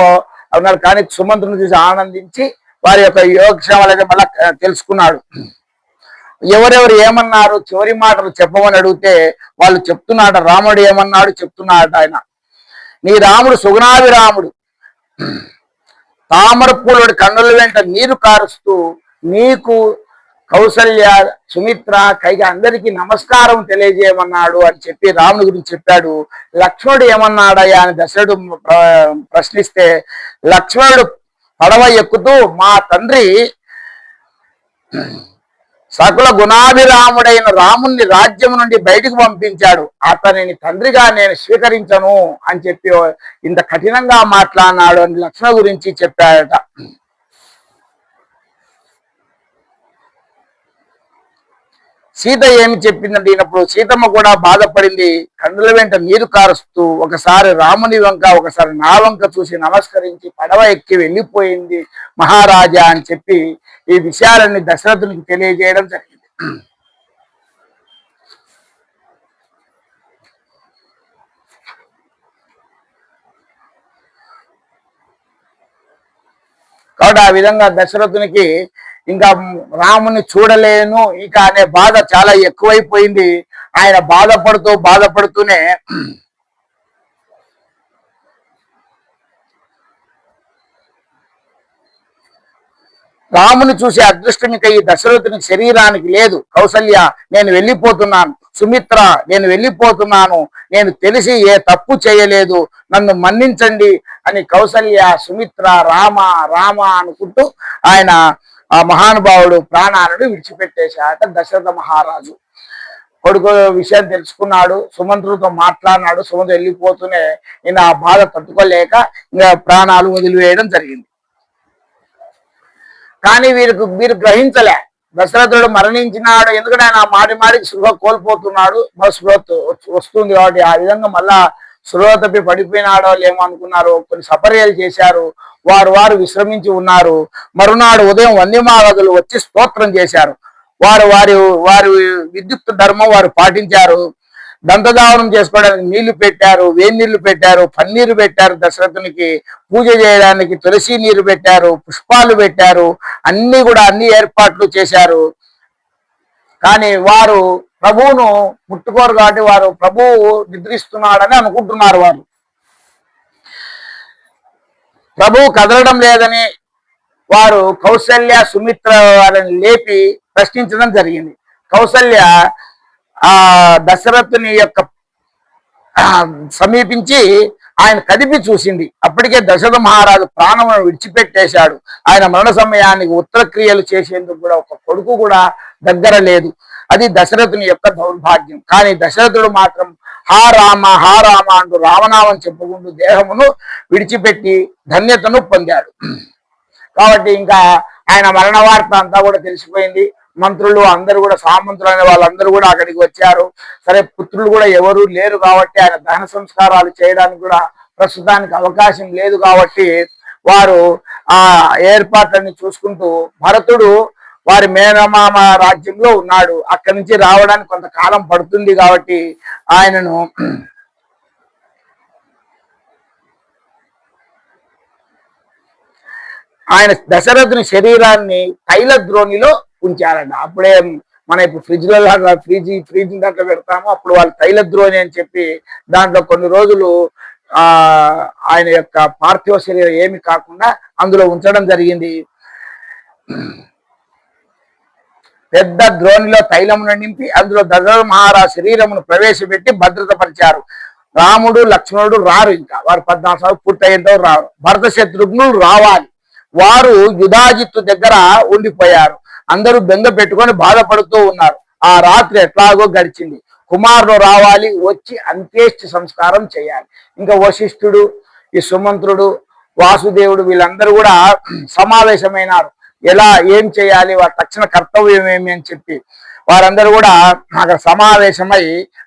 ఉన్నారు. కానీ సుమంత్రుని చూసి ఆనందించి వారి యొక్క యోగక్షేమాలైతే మళ్ళా తెలుసుకున్నాడు. ఎవరెవరు ఏమన్నారు చివరి మాటలు చెప్పమని అడిగితే వాళ్ళు చెప్తున్నాడు. రాముడు ఏమన్నాడు చెప్తున్నాడు. ఆయన నీ రాముడు సుగుణాభిరాముడు, తామర పూలుడి కన్నుల వెంట నీరు కారుస్తూ నీకు కౌసల్య సుమిత్ర కైగా అందరికీ నమస్కారం తెలియజేయమన్నాడు అని చెప్పి రాముడి గురించి చెప్పాడు. లక్ష్మణుడు ఏమన్నాడయ్యా అని దశరథుడు ప్రశ్నిస్తే లక్ష్మణుడు పడవ ఎక్కుతూ మా తండ్రి సకుల గుణాభిరాముడైన రాముణ్ణి రాజ్యం నుండి బయటకు పంపించాడు, అతనిని తండ్రిగా నేను స్వీకరించను అని చెప్పి ఇంత కఠినంగా మాట్లాడినాడు అని లక్ష్మణ గురించి చెప్పాడట. సీత ఏమి చెప్పిందంటే ఈయనప్పుడు సీతమ్మ కూడా బాధపడింది. కన్నుల వెంట నీరు కారుస్తూ ఒకసారి రాముని వంక ఒకసారి నా వంక చూసి నమస్కరించి పడవ ఎక్కి వెళ్ళిపోయింది మహారాజా అని చెప్పి ఈ విషయాలన్నీ దశరథునికి తెలియజేయడం జరిగింది. కాబట్టి ఆ విధంగా దశరథునికి ఇంకా రాముని చూడలేను ఇక అనే బాధ చాలా ఎక్కువైపోయింది. ఆయన బాధపడుతూనే రాముని చూసే అదృష్టం ఇక ఈ దశరథుని శరీరానికి లేదు. కౌసల్య నేను వెళ్ళిపోతున్నాను, సుమిత్ర నేను వెళ్ళిపోతున్నాను, నేను తెలిసి ఏ తప్పు చేయలేదు, నన్ను మన్నించండి అని కౌసల్య సుమిత్ర రామ రామ అనుకుంటూ ఆయన ఆ మహానుభావుడు ప్రాణాలను విడిచిపెట్టేశాట. దశరథ మహారాజు కొడుకు విషయం తెలుసుకున్నాడు, సుమంత్రుడితో మాట్లాడినాడు. సుమంత్రుడు వెళ్ళిపోతూనే ఈయన ఆ బాధ తట్టుకోలేక ఇంకా ప్రాణాలు వదిలివేయడం జరిగింది. కానీ వీరు గ్రహించలే దశరథుడు మరణించినాడు. ఎందుకంటే ఆయన మాటికి శృహ కోల్పోతున్నాడు, శృహ వస్తుంది కాబట్టి ఆ విధంగా మళ్ళా శృహ తప్పి పడిపోయినాడో లేమో అనుకున్నారు. కొన్ని సపర్యలు చేశారు, వారు విశ్రమించి ఉన్నారు. మరునాడు ఉదయం వంద్యమాగదులు వచ్చి స్తోత్రం చేశారు. వారి విద్యుత్ ధర్మం వారు పాటించారు. దంతధావనం చేసుకోవడానికి నీళ్లు పెట్టారు, వేన్నీళ్లు పెట్టారు, పన్నీరు పెట్టారు. దశరథునికి పూజ చేయడానికి తులసి నీరు పెట్టారు, పుష్పాలు పెట్టారు, అన్ని ఏర్పాట్లు చేశారు. కానీ వారు ప్రభువును ముట్టుకోరు కాబట్టి వారు ప్రభువు నిద్రిస్తున్నాడని అనుకుంటున్నారు. వారు ప్రభువు కదలడం లేదని వారు కౌసల్య సుమిత్ర వారిని లేపి ప్రశ్నించడం జరిగింది. కౌసల్య ఆ దశరథుని యొక్క సమీపించి ఆయన కదిపి చూసింది. అప్పటికే దశరథ మహారాజు ప్రాణమును విడిచిపెట్టేశాడు. ఆయన మరణ సమయానికి ఉత్తర క్రియలు చేసేందుకు కూడా ఒక కొడుకు కూడా దగ్గర లేదు. అది దశరథుని యొక్క దౌర్భాగ్యం. కానీ దశరథుడు మాత్రం హా రామ అంటూ రామనామం చెప్పుకుంటూ దేహమును విడిచిపెట్టి ధన్యతను పొందాడు. కాబట్టి ఇంకా ఆయన మరణ వార్త అంతా కూడా తెలిసిపోయింది. మంత్రులు అందరూ కూడా సామంతులు అనే వాళ్ళందరూ కూడా అక్కడికి వచ్చారు. సరే పుత్రులు కూడా ఎవరు లేరు కాబట్టి ఆయన దహన సంస్కారాలు చేయడానికి కూడా ప్రస్తుతానికి అవకాశం లేదు కాబట్టి వారు ఆ ఏర్పాట్లన్నీ చూసుకుంటూ భరతుడు వారి మేనమామ రాజ్యంలో ఉన్నాడు. అక్కడి నుంచి రావడానికి కొంతకాలం పడుతుంది కాబట్టి ఆయనను ఆయన దశరథుని శరీరాన్ని తైల ద్రోణిలో ఉంచారంట. అప్పుడే మన ఇప్పుడు ఫ్రిడ్జ్లలో ఫ్రిడ్జ్ దాంట్లో పెడతాము, అప్పుడు వాళ్ళు తైల ద్రోణి అని చెప్పి దాంట్లో కొన్ని రోజులు ఆయన యొక్క పార్థివ శరీరం ఏమి కాకుండా అందులో ఉంచడం జరిగింది. పెద్ద ద్రోణిలో తైలమును నింపి అందులో దశరథ మహారాజు శరీరమును ప్రవేశపెట్టి భద్రతపరిచారు. రాముడు లక్ష్మణుడు రారు, ఇంకా వారు 14 సంవత్సరాలు పూర్తయ్యేంత రారు. భరత శత్రుఘ్నులు రావాలి, వారు యుధాజిత్తు దగ్గర ఉండిపోయారు. అందరూ బెంగ పెట్టుకొని బాధపడుతూ ఉన్నారు. ఆ రాత్రి ఎట్లాగో గడిచింది. కుమారుడు రావాలి, వచ్చి అంత్యేష్టి సంస్కారం చేయాలి. ఇంకా వశిష్ఠుడు, ఈ సుమంత్రుడు, వాసుదేవుడు వీళ్ళందరూ కూడా సమావేశమైనారు. ఎలా ఏం చేయాలి, వారి తక్షణ కర్తవ్యం ఏమి అని చెప్పి వారందరూ కూడా అక్కడ సమావేశమై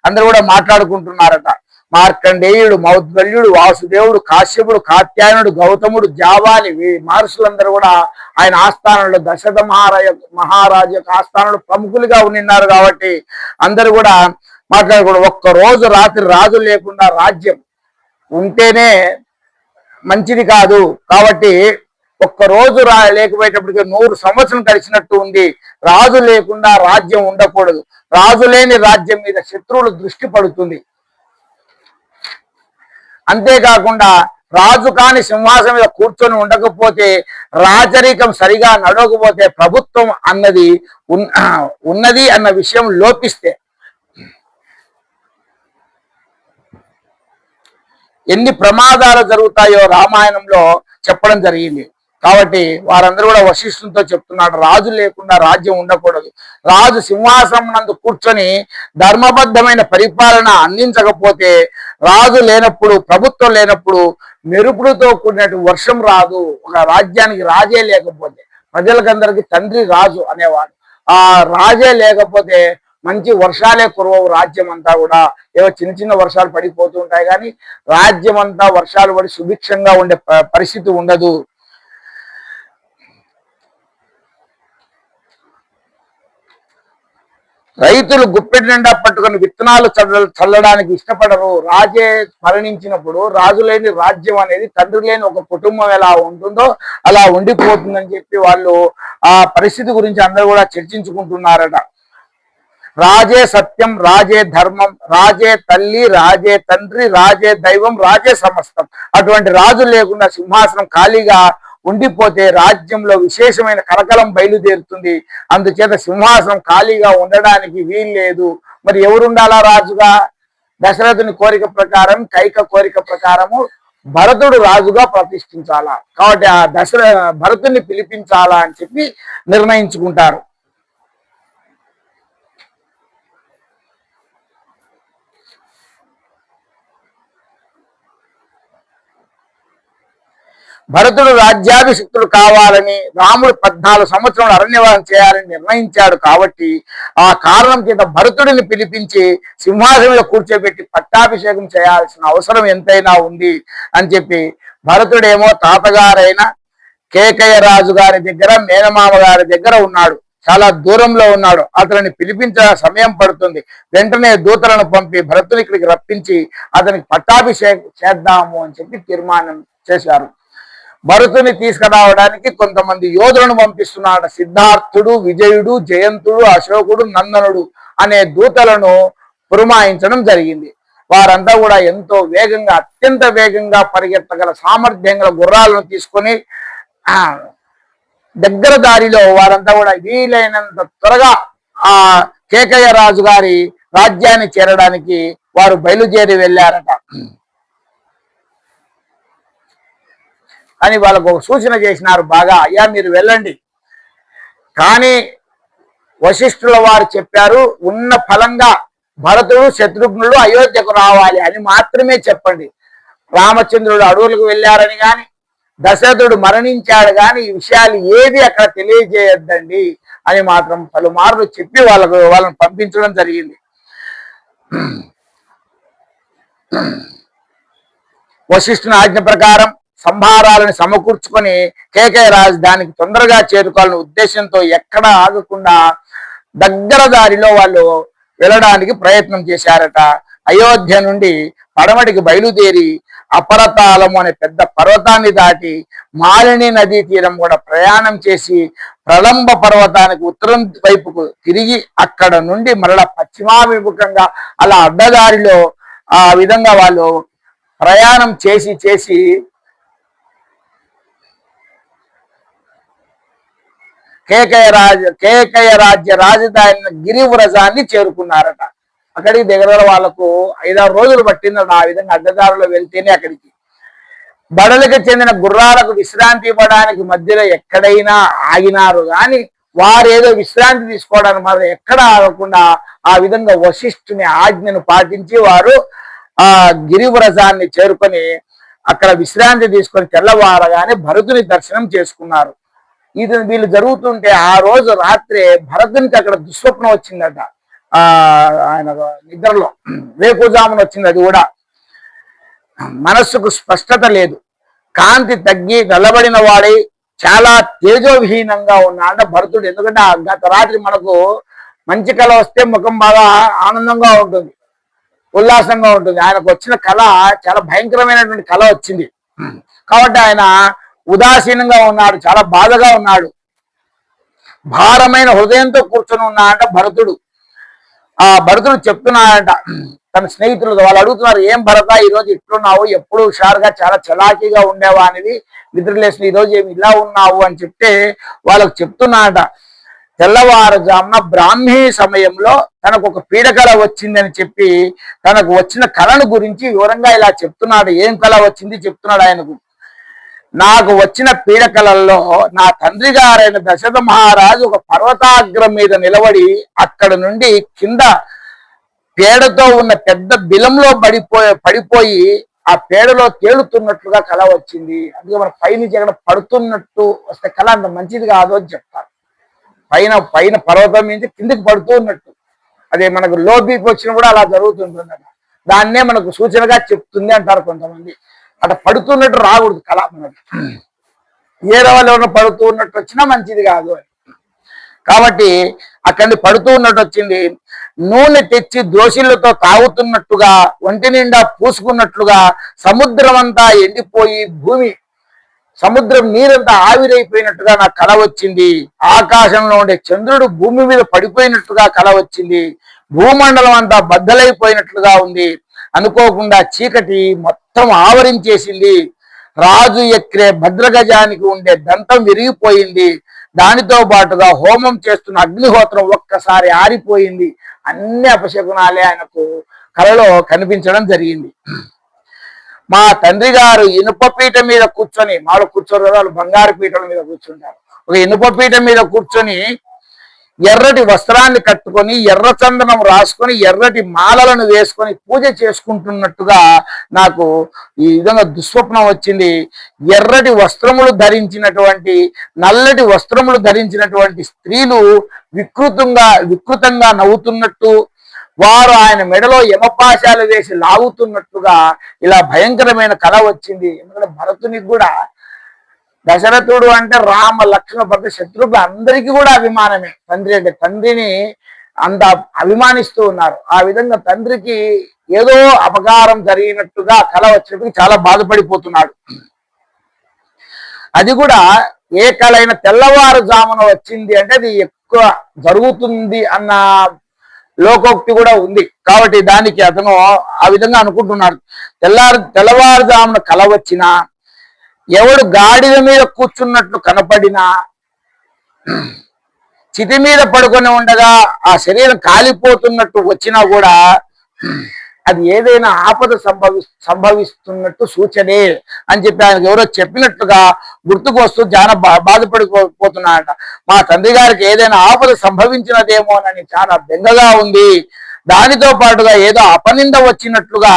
అందరూ కూడా మాట్లాడుకుంటున్నారట. మార్కండేయుడు, మౌద్గల్యుడు, వాసుదేవుడు, కాశ్యపుడు, కాత్యాయనుడు, గౌతముడు, జావాలి మహర్షులందరూ కూడా ఆయన ఆస్థానంలో దశరథ మహారాజు యొక్క ఆస్థానంలో ప్రముఖులుగా ఉన్నారు. కాబట్టి అందరూ కూడా మాట్లాడకూడదు. ఒక్క రోజు రాత్రి రాజు లేకుండా రాజ్యం ఉంటేనే మంచిది కాదు. కాబట్టి ఒక్క రోజు లేకపోయేటప్పటికి 100 సంవత్సరం కలిసినట్టు ఉంది. రాజు లేకుండా రాజ్యం ఉండకూడదు. రాజు లేని రాజ్యం మీద శత్రువులు దృష్టి పడుతుంది. అంతేకాకుండా రాజు కాని సింహాసనం మీద కూర్చొని ఉండకపోతే, రాజరికం సరిగా నడవకపోతే, ప్రభుత్వం అన్నది ఉన్నది అన్న విషయం లోపిస్తే ఎన్ని ప్రమాదాలు జరుగుతాయో రామాయణంలో చెప్పడం జరిగింది. కాబట్టి వారందరూ కూడా వశిష్ఠునితో చెప్తున్నాడు, రాజు లేకుండా రాజ్యం ఉండకూడదు. రాజు సింహాసనం నందు కూర్చొని ధర్మబద్ధమైన పరిపాలన అందించకపోతే, రాజు లేనప్పుడు, ప్రభుత్వం లేనప్పుడు మెరుపులతో కూడినట్టు వర్షం రాదు. ఒక రాజ్యానికి రాజే లేకపోతే, ప్రజలకందరికీ తండ్రి రాజు అనేవాడు. ఆ రాజే లేకపోతే మంచి వర్షాలే కురవవు. రాజ్యం అంతా కూడా ఏవో చిన్న చిన్న వర్షాలు పడిపోతూ ఉంటాయి, కానీ రాజ్యం అంతా వర్షాలు పడి సుభిక్షంగా ఉండే పరిస్థితి ఉండదు. రైతులు గుప్పెటి నిండా పట్టుకుని విత్తనాలు చల్లడానికి ఇష్టపడరు. రాజే మరణించినప్పుడు రాజు లేని రాజ్యం అనేది, తండ్రి లేని ఒక కుటుంబం ఎలా ఉంటుందో అలా ఉండిపోతుందని చెప్పి వాళ్ళు ఆ పరిస్థితి గురించి అందరూ కూడా చర్చించుకుంటున్నారట. రాజే సత్యం, రాజే ధర్మం, రాజే తల్లి, రాజే తండ్రి, రాజే దైవం, రాజే సమస్తం. అటువంటి రాజు లేకుండా సింహాసనం ఖాళీగా ఉండిపోతే రాజ్యంలో విశేషమైన కలకలం బయలుదేరుతుంది. అందుచేత సింహాసనం ఖాళీగా ఉండడానికి వీల్లేదు. మరి ఎవరుండాలా రాజుగా? దశరథుని కోరిక ప్రకారం, కైక కోరిక ప్రకారము భరతుడు రాజుగా ప్రతిష్ఠించాలా. కాబట్టి ఆ భరతుని పిలిపించాలా అని చెప్పి నిర్ణయించుకుంటారు. భరతుడు రాజ్యాభిషిక్తుడు కావాలని, రాముడు 14 సంవత్సరాలు అరణ్యవాసం చేయాలని నిర్ణయించాడు. కాబట్టి ఆ కారణం చేత భరతుడిని పిలిపించి సింహాసనం మీద కూర్చోబెట్టి పట్టాభిషేకం చేయాల్సిన అవసరం ఎంతైనా ఉంది అని చెప్పి, భరతుడేమో తాతగారైన కేకయ్య రాజు గారి దగ్గర, మేనమామ గారి దగ్గర ఉన్నాడు. చాలా దూరంలో ఉన్నాడు. అతనిని పిలిపించే సమయం పడుతుంది. వెంటనే దూతలను పంపి భరతుని ఇక్కడికి రప్పించి అతనికి పట్టాభిషేకం చేద్దాము అని చెప్పి తీర్మానం చేశారు. భరతుని తీసుకురావడానికి కొంతమంది యోధులను పంపిస్తున్నాడు. సిద్ధార్థుడు, విజయుడు, జయంతుడు, అశోకుడు, నందనుడు అనే దూతలను పురమాయించడం జరిగింది. వారంతా కూడా ఎంతో వేగంగా, అత్యంత వేగంగా పరిగెత్తగల సామర్థ్యం గల గుర్రాలను తీసుకొని దగ్గర దారిలో వారంతా కూడా వీలైనంత త్వరగా ఆ కేకయ్య రాజు గారి రాజ్యాన్ని చేరడానికి వారు బయలుదేరి వెళ్ళారట. అని వాళ్ళకు ఒక సూచన చేసినారు, బాగా అయ్యా మీరు వెళ్ళండి, కానీ వశిష్ఠుల వారు చెప్పారు ఉన్న ఫలంగా భరతుడు శత్రుఘ్నుడు అయోధ్యకు రావాలి అని మాత్రమే చెప్పండి. రామచంద్రుడు అడవులకు వెళ్ళారని కానీ, దశరథుడు మరణించాడు కానీ ఈ విషయాలు ఏది అక్కడ తెలియజేయొద్దండి అని మాత్రం పలుమార్లు చెప్పి వాళ్ళని పంపించడం జరిగింది. వశిష్ఠుని ఆజ్ఞ ప్రకారం సంభారాలను సమకూర్చుకొని కేకయ్య రాజధానికి తొందరగా చేరుకోవాలనే ఉద్దేశంతో ఎక్కడ ఆగకుండా దగ్గర దారిలో వాళ్ళు వెళ్ళడానికి ప్రయత్నం చేశారట. అయోధ్య నుండి పడమటికి బయలుదేరి అపరతాళము అనే పెద్ద పర్వతాన్ని దాటి మాలిని నదీ తీరం కూడా ప్రయాణం చేసి ప్రలంబ పర్వతానికి ఉత్తరం వైపుకు తిరిగి అక్కడ నుండి మరల పశ్చిమాభిముఖంగా అలా అడ్డదారిలో ఆ విధంగా వాళ్ళు ప్రయాణం చేసి కేకయ్య రాజ్య రాజధాని గిరివ్రజాన్ని చేరుకున్నారట. అక్కడికి దగ్గర వాళ్ళకు 5-6 రోజులు పట్టిందట ఆ విధంగా అడ్డదారులో వెళ్తేనే అక్కడికి. బడలకు చెందిన గుర్రాలకు విశ్రాంతి ఇవ్వడానికి మధ్యలో ఎక్కడైనా ఆగినారు కానీ వారు ఏదో విశ్రాంతి తీసుకోవడానికి మాత్రం ఎక్కడ ఆగకుండా ఆ విధంగా వశిష్ఠుని ఆజ్ఞను పాటించి వారు ఆ గిరివ్రజాన్ని చేరుకొని అక్కడ విశ్రాంతి తీసుకొని తెల్లవారగానే భరతుని దర్శనం చేసుకున్నారు. ఇది వీళ్ళు జరుగుతుంటే ఆ రోజు రాత్రే భరతునికి అక్కడ దుస్వప్నం వచ్చిందట. ఆయన నిద్రలో వేకుజామున వచ్చింది. అది కూడా మనస్సుకు స్పష్టత లేదు, కాంతి తగ్గి నిలబడిన వాడై చాలా తేజోవిహీనంగా ఉన్నాడు భరతుడు. ఎందుకంటే గత రాత్రి మనకు మంచి కళ వస్తే ముఖం బాగా ఆనందంగా ఉంటుంది, ఉల్లాసంగా ఉంటుంది. ఆయనకు వచ్చిన కళ చాలా భయంకరమైనటువంటి కళ వచ్చింది కాబట్టి ఆయన ఉదాసీనంగా ఉన్నాడు, చాలా బాధగా ఉన్నాడు, భారమైన హృదయంతో కూర్చొని ఉన్నాడంట భరతుడు. ఆ భరతుడు చెప్తున్నాడంట తన స్నేహితులు, వాళ్ళు అడుగుతున్నారు, ఏం భరత ఈరోజు ఇట్లున్నావు, ఎప్పుడు హుషారుగా చాలా చలాకీగా ఉండేవానివి, నిద్రలేసిన ఈరోజు ఏమి ఇలా ఉన్నావు అని చెప్తే వాళ్ళకు చెప్తున్నాడట, తెల్లవారుజామున బ్రాహ్మీ సమయంలో తనకు ఒక పీడకళ వచ్చిందని చెప్పి తనకు వచ్చిన కళను గురించి వివరంగా ఇలా చెప్తున్నాడు. ఏం కళ వచ్చింది చెప్తున్నాడు ఆయనకు. నాకు వచ్చిన పీడకలలో నా తండ్రి గారైన దశరథ మహారాజు ఒక పర్వతాగ్రం మీద నిలబడి అక్కడ నుండి కింద పేడతో ఉన్న పెద్ద బిలంలో పడిపోయి ఆ పేడలో తేలుతున్నట్లుగా కళ వచ్చింది. అందుకే మన పైనుంచి ఎక్కడ పడుతున్నట్టు వస్తే కళ అంత మంచిది కాదు అని చెప్తారు. పైన పైన పర్వతం నుంచి కిందికి పడుతూ ఉన్నట్టు, అదే మనకు లో బీపీ వచ్చినా కూడా అలా జరుగుతుంటుందట. దాన్నే మనకు సూచనగా చెప్తుంది అంటారు కొంతమంది. అట్లా పడుతున్నట్టు రాకూడదు కళ మనకి, ఏదో వాళ్ళు ఎవరైనా పడుతూ ఉన్నట్టు వచ్చినా మంచిది కాదు అని. కాబట్టి అక్కడి పడుతూ ఉన్నట్టు వచ్చింది. నూనె తెచ్చి దోషులతో తాగుతున్నట్టుగా, ఒంటి నిండా పూసుకున్నట్లుగా సముద్రం అంతా ఎండిపోయి భూమి సముద్రం నీరంతా ఆవిరైపోయినట్టుగా నాకు కళ వచ్చింది. ఆకాశంలో ఉండే చంద్రుడు భూమి మీద పడిపోయినట్టుగా కళ వచ్చింది. భూమండలం అంతా బద్దలైపోయినట్లుగా ఉంది. అనుకోకుండా చీకటి మొత్తం ఆవరించేసింది. రాజు ఎక్కే భద్రగజానికి ఉండే దంతం విరిగిపోయింది. దానితో పాటుగా హోమం చేస్తున్న అగ్నిహోత్రం ఒక్కసారి ఆరిపోయింది. అన్ని అపశకునాలే ఆయనకు కళలో కనిపించడం జరిగింది. మా తండ్రి గారు ఇనుప పీట మీద కూర్చొని, మాలో కూర్చోరు కదా, వాళ్ళు బంగారు పీటల మీద కూర్చుంటారు. ఒక ఇనుప పీట మీద కూర్చొని ఎర్రటి వస్త్రాన్ని కట్టుకొని ఎర్ర చందనం రాసుకొని ఎర్రటి మాలలను వేసుకొని పూజ చేసుకుంటున్నట్టుగా నాకు ఈ విధంగా దుస్వప్నం వచ్చింది. ఎర్రటి వస్త్రములు ధరించినటువంటి, నల్లటి వస్త్రములు ధరించినటువంటి స్త్రీలు వికృతంగా నవ్వుతున్నట్టు, వారు ఆయన మెడలో యమపాశాలు వేసి లాగుతున్నట్టుగా ఇలా భయంకరమైన కళ వచ్చింది. ఎందుకంటే భరతునికి కూడా దశరథుడు అంటే రామ లక్ష్మణ భరత శత్రుఘ్నులు అందరికీ కూడా అభిమానమే. తండ్రి అంటే తండ్రిని అంత అభిమానిస్తూ ఉన్నారు. ఆ విధంగా తండ్రికి ఏదో అపకారం జరిగినట్టుగా కళ వచ్చినప్పుడు చాలా బాధపడిపోతున్నాడు. అది కూడా ఏ కళ అయినా తెల్లవారుజామున వచ్చింది అంటే అది ఎక్కువ జరుగుతుంది అన్న లోకోక్తి కూడా ఉంది. కాబట్టి దానికి అతను ఆ విధంగా అనుకుంటున్నాడు. తెల్లవారుజామున కళ వచ్చినా, ఎవడు గాడిద మీద కూర్చున్నట్లు కనపడినా, చితి మీద పడుకొని ఉండగా ఆ శరీరం కాలిపోతున్నట్టు వచ్చినా కూడా అది ఏదైనా ఆపద సంభవిస్తున్నట్టు సూచనే అని చెప్పి ఆయనకు ఎవరో చెప్పినట్టుగా గుర్తుకు వస్తూ చాలా బాధపడిపోతున్నాడట. మా తండ్రి గారికి ఏదైనా ఆపద సంభవించినదేమోనని చాలా బెంగగా ఉంది. దానితో పాటుగా ఏదో అపనింద వచ్చినట్లుగా,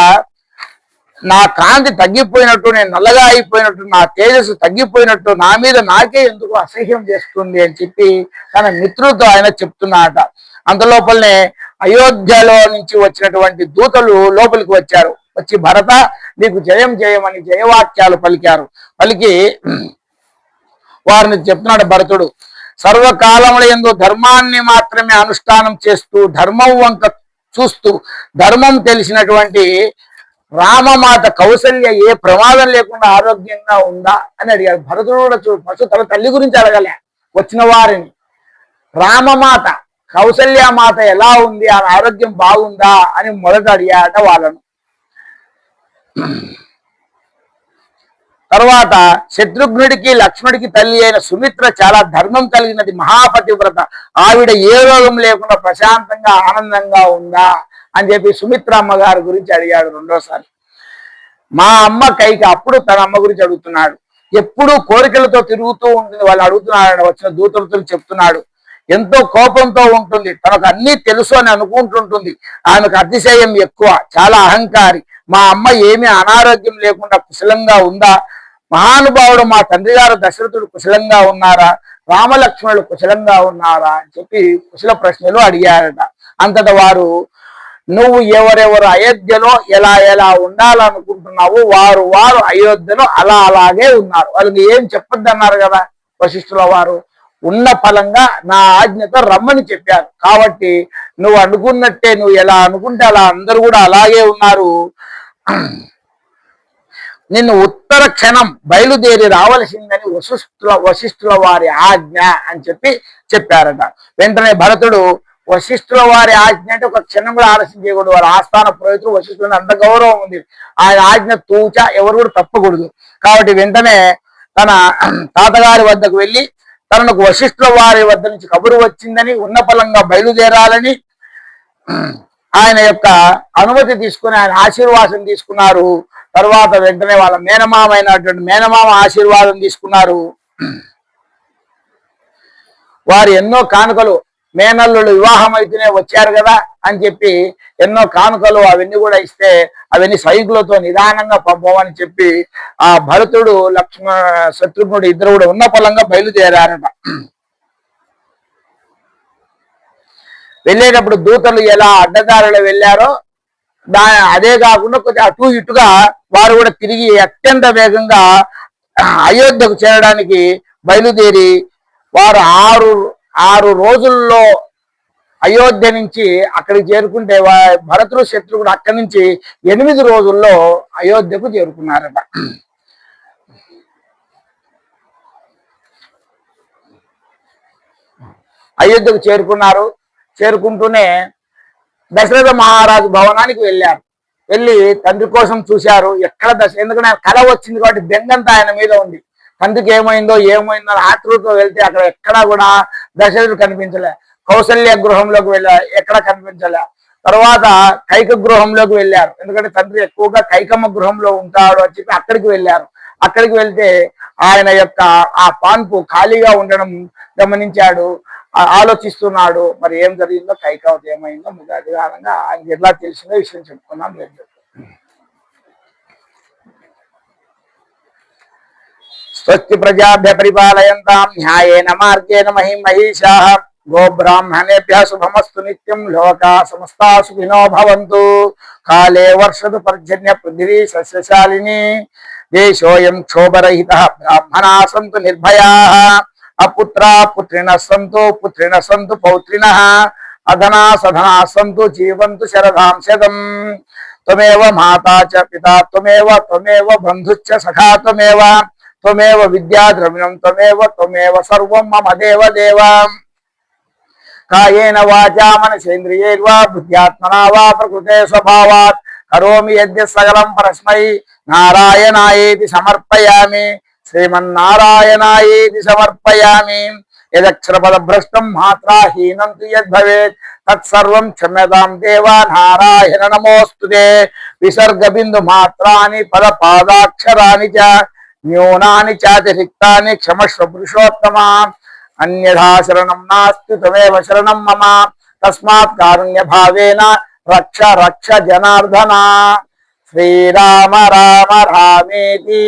నా కాంతి తగ్గిపోయినట్టు, నేను నల్లగా అయిపోయినట్టు, నా తేజస్సు తగ్గిపోయినట్టు, నా మీద నాకే ఎందుకు అసహ్యం చేస్తుంది అని చెప్పి తన మిత్రులతో ఆయన చెప్తున్నాడట. అంతలోపలనే అయోధ్యలో నుంచి వచ్చినటువంటి దూతలు లోపలికి వచ్చారు. వచ్చి భరత నీకు జయం జయమని జయవాక్యాలు పలికి వారిని చెప్తున్నాడు భరతుడు. సర్వకాలముల యందు ధర్మాన్ని మాత్రమే అనుష్ఠానం చేస్తూ, ధర్మం వంక చూస్తూ, ధర్మం తెలిసినటువంటి రామమాత కౌసల్య ఏ ప్రమాదం లేకుండా ఆరోగ్యంగా ఉందా అని అడిగారు. భరతుడు కూడా ఫస్ట్ తన తల్లి గురించి అడగలే, వచ్చిన వారిని. రామమాత కౌసల్యమాత ఎలా ఉంది, ఆమె ఆరోగ్యం బాగుందా అని మొదట అడిగాట వాళ్ళను. తర్వాత శత్రుఘ్నుడికి లక్ష్మణుడికి తల్లి అయిన సుమిత్ర చాలా ధర్మం కలిగినది, మహాపతివ్రత, ఆవిడ ఏ రోగం లేకుండా ప్రశాంతంగా ఆనందంగా ఉందా అని చెప్పి సుమిత్రమ్మ గారి గురించి అడిగాడు రెండోసారి. మా అమ్మ కైక అప్పుడు తన అమ్మ గురించి అడుగుతున్నాడు. ఎప్పుడూ కోరికలతో తిరుగుతూ ఉంటుంది. వాళ్ళు అడుగుతున్నాడు, వచ్చిన దూతలతో చెప్తున్నాడు. ఎంతో కోపంతో ఉంటుంది, తనకు అన్నీ తెలుసు అని అనుకుంటుంటుంది. ఆమెకు అతిశయం ఎక్కువ, చాలా అహంకారి. మా అమ్మ ఏమీ అనారోగ్యం లేకుండా కుశలంగా ఉందా? మహానుభావుడు మా తండ్రి గారు దశరథుడు కుశలంగా ఉన్నారా? రామలక్ష్మణులు కుశలంగా ఉన్నారా అని చెప్పి కుశల ప్రశ్నలు అడిగారట. అంతటా వారు, నువ్వు ఎవరెవరు అయోధ్యలో ఎలా ఎలా ఉండాలనుకుంటున్నావు వారు వారు అయోధ్యలో అలాగే ఉన్నారు. వాళ్ళకి ఏం చెప్పొద్దు అన్నారు కదా వశిష్ఠుల వారు. ఉన్న ఫలంగా నా ఆజ్ఞతో రమ్మని చెప్పారు. కాబట్టి నువ్వు అనుకున్నట్టే, నువ్వు ఎలా అనుకుంటే అలా అందరూ కూడా అలాగే ఉన్నారు. నిన్ను ఉత్తర క్షణం బయలుదేరి రావలసిందని వశిష్ఠుల వారి ఆజ్ఞ అని చెప్పారట. వెంటనే భరతుడు, వశిష్ఠుల వారి ఆజ్ఞ అంటే ఒక క్షణం కూడా ఆలస్యం చేయకూడదు. వారి ఆస్థాన పురోహితుడు వశిష్ఠులని అంత గౌరవం ఉంది. ఆయన ఆజ్ఞ తూచ ఎవరు కూడా తప్పకూడదు. కాబట్టి వెంటనే తన తాతగారి వద్దకు వెళ్ళి తనకు వశిష్ఠుల వారి వద్ద నుంచి కబురు వచ్చిందని, ఉన్న ఫలంగా బయలుదేరాలని ఆయన యొక్క అనుమతి తీసుకుని ఆయన ఆశీర్వాదం తీసుకున్నారు. తర్వాత వెంటనే వాళ్ళ మేనమామ అయినటువంటి మేనమామ ఆశీర్వాదం తీసుకున్నారు. వారు ఎన్నో కానుకలు, మేనల్లుడు వివాహం అయితేనే వచ్చారు కదా అని చెప్పి ఎన్నో కానుకలు అవన్నీ కూడా ఇస్తే అవన్నీ సైకులతో నిదానంగా పంపమని చెప్పి ఆ భరతుడు శత్రుఘ్నుడు ఇద్దరు కూడా ఉన్న ఫలంగా బయలుదేరారట. వెళ్ళేటప్పుడు దూతలు ఎలా అడ్డదారులు వెళ్ళారో అదే కాకుండా కొంచెం అటు ఇటుగా వారు కూడా తిరిగి అత్యంత వేగంగా అయోధ్యకు చేరడానికి బయలుదేరి వారు ఆరు రోజుల్లో అయోధ్య నుంచి అక్కడికి చేరుకుంటే భరతుడు శత్రుఘ్నుడు అక్కడి నుంచి 8 రోజుల్లో అయోధ్యకు చేరుకున్నారట. అయోధ్యకు చేరుకుంటూనే దశరథ మహారాజు భవనానికి వెళ్ళారు. వెళ్ళి తండ్రి కోసం చూశారు. ఎక్కడ ఎందుకంటే ఆయన కళ వచ్చింది కాబట్టి బెంగంతా ఆయన మీద ఉంది. తండ్రికి ఏమైందో అని ఆతృతో వెళ్తే అక్కడ ఎక్కడా కూడా దశరథుడు కనిపించలే. కౌసల్య గృహంలోకి వెళ్ళారు, ఎక్కడ కనిపించలే. తర్వాత కైక గృహంలోకి వెళ్ళారు. ఎందుకంటే తండ్రి ఎక్కువగా కైకమ్మ గృహంలో ఉంటాడు అని చెప్పి అక్కడికి వెళ్ళారు. అక్కడికి వెళ్తే ఆయన యొక్క ఆ పాన్పు ఖాళీగా ఉండడం గమనించాడు. ఆలోచిస్తున్నాడు, మరి ఏం జరిగిందో, కైకవతి ఏమైందో మీకు అధికారంగా ఆయనకి ఎలా తెలిసిందో విషయం చెప్పుకున్నాం. లేదు స్వస్తి ప్రజాభ్య పరిపాలయంతాం న్యాయేన మార్గేణ మహిమహీషాః గోబ్రాహ్మణేభ్యः శుభమస్తు నిత్యం లోకా సమస్తా సుఖినో భవంతు. కాలే వర్షతు పర్జన్య పృథివీ సస్యశాలిని దేశోయం క్షోభరహితః బ్రాహ్మణా సంతు నిర్భయాః అపుత్రా పుత్రిణః సంతు పౌత్రిణః అధనా సధనా సంతు జీవంతు శరదాం శతం. త్వమేవ మాతా చ పితా త్వమేవ బంధుశ్చ సఖా త్వమేవ విద్యా ద్రవిణం త్వమేవ సర్వం మమ దేవ. కాయేన వాచా మనసేంద్రియైర్వా బుద్ధ్యాత్మనా వా ప్రకృతే స్వభావాత్ కరోమి యద్యత్ సకలం పరస్మై నారాయణాయేతి సమర్పయామి. శ్రీమన్నారాయణాయేతి సమర్పయామి. యదక్షరపద భ్రష్టం మాత్రాహీనం తు యద్భవేత్ తత్సర్వం క్షమ్యతాం దేవా నారాయణ నమోస్తుతే. విసర్గ బిందు మాత్రాని పద పాదాక్షరాని చ న్యూనాని చాతిరిక్తాని క్షమస్వ పురుషోత్తమ. అన్యథా శరణం నాస్తి త్వమేవ శరణం మమ. తస్మాత్ కారుణ్య భావేన రక్ష జనార్దన. శ్రీరామ రామ రామేతి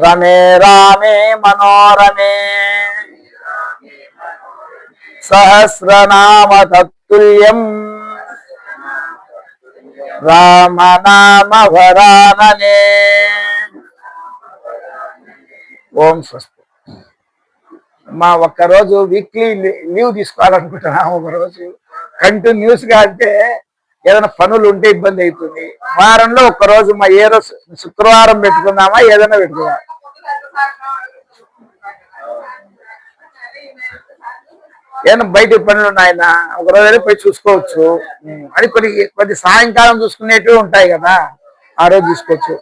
రమే రామే మనోరమే సహస్రనామ తత్తుల్యం రామనామ వరాననే. ఓం స్వస్తి. మా ఒక్కరోజు వీక్లీ లీవ్ తీసుకోవాలనుకుంటున్నాం. ఒకరోజు కంటిన్యూస్ గా అంటే ఏదైనా పనులు ఉంటే ఇబ్బంది అవుతుంది. వారంలో ఒక్కరోజు మా ఏ రోజు శుక్రవారం పెట్టుకుందామా, ఏదైనా పెట్టుకుందాం. ఏదైనా బయట పనులు ఉన్నాయన ఒకరోజు పోయి చూసుకోవచ్చు అని కొన్ని సాయంకాలం చూసుకునేటివి ఉంటాయి కదా, ఆ రోజు చూసుకోవచ్చు.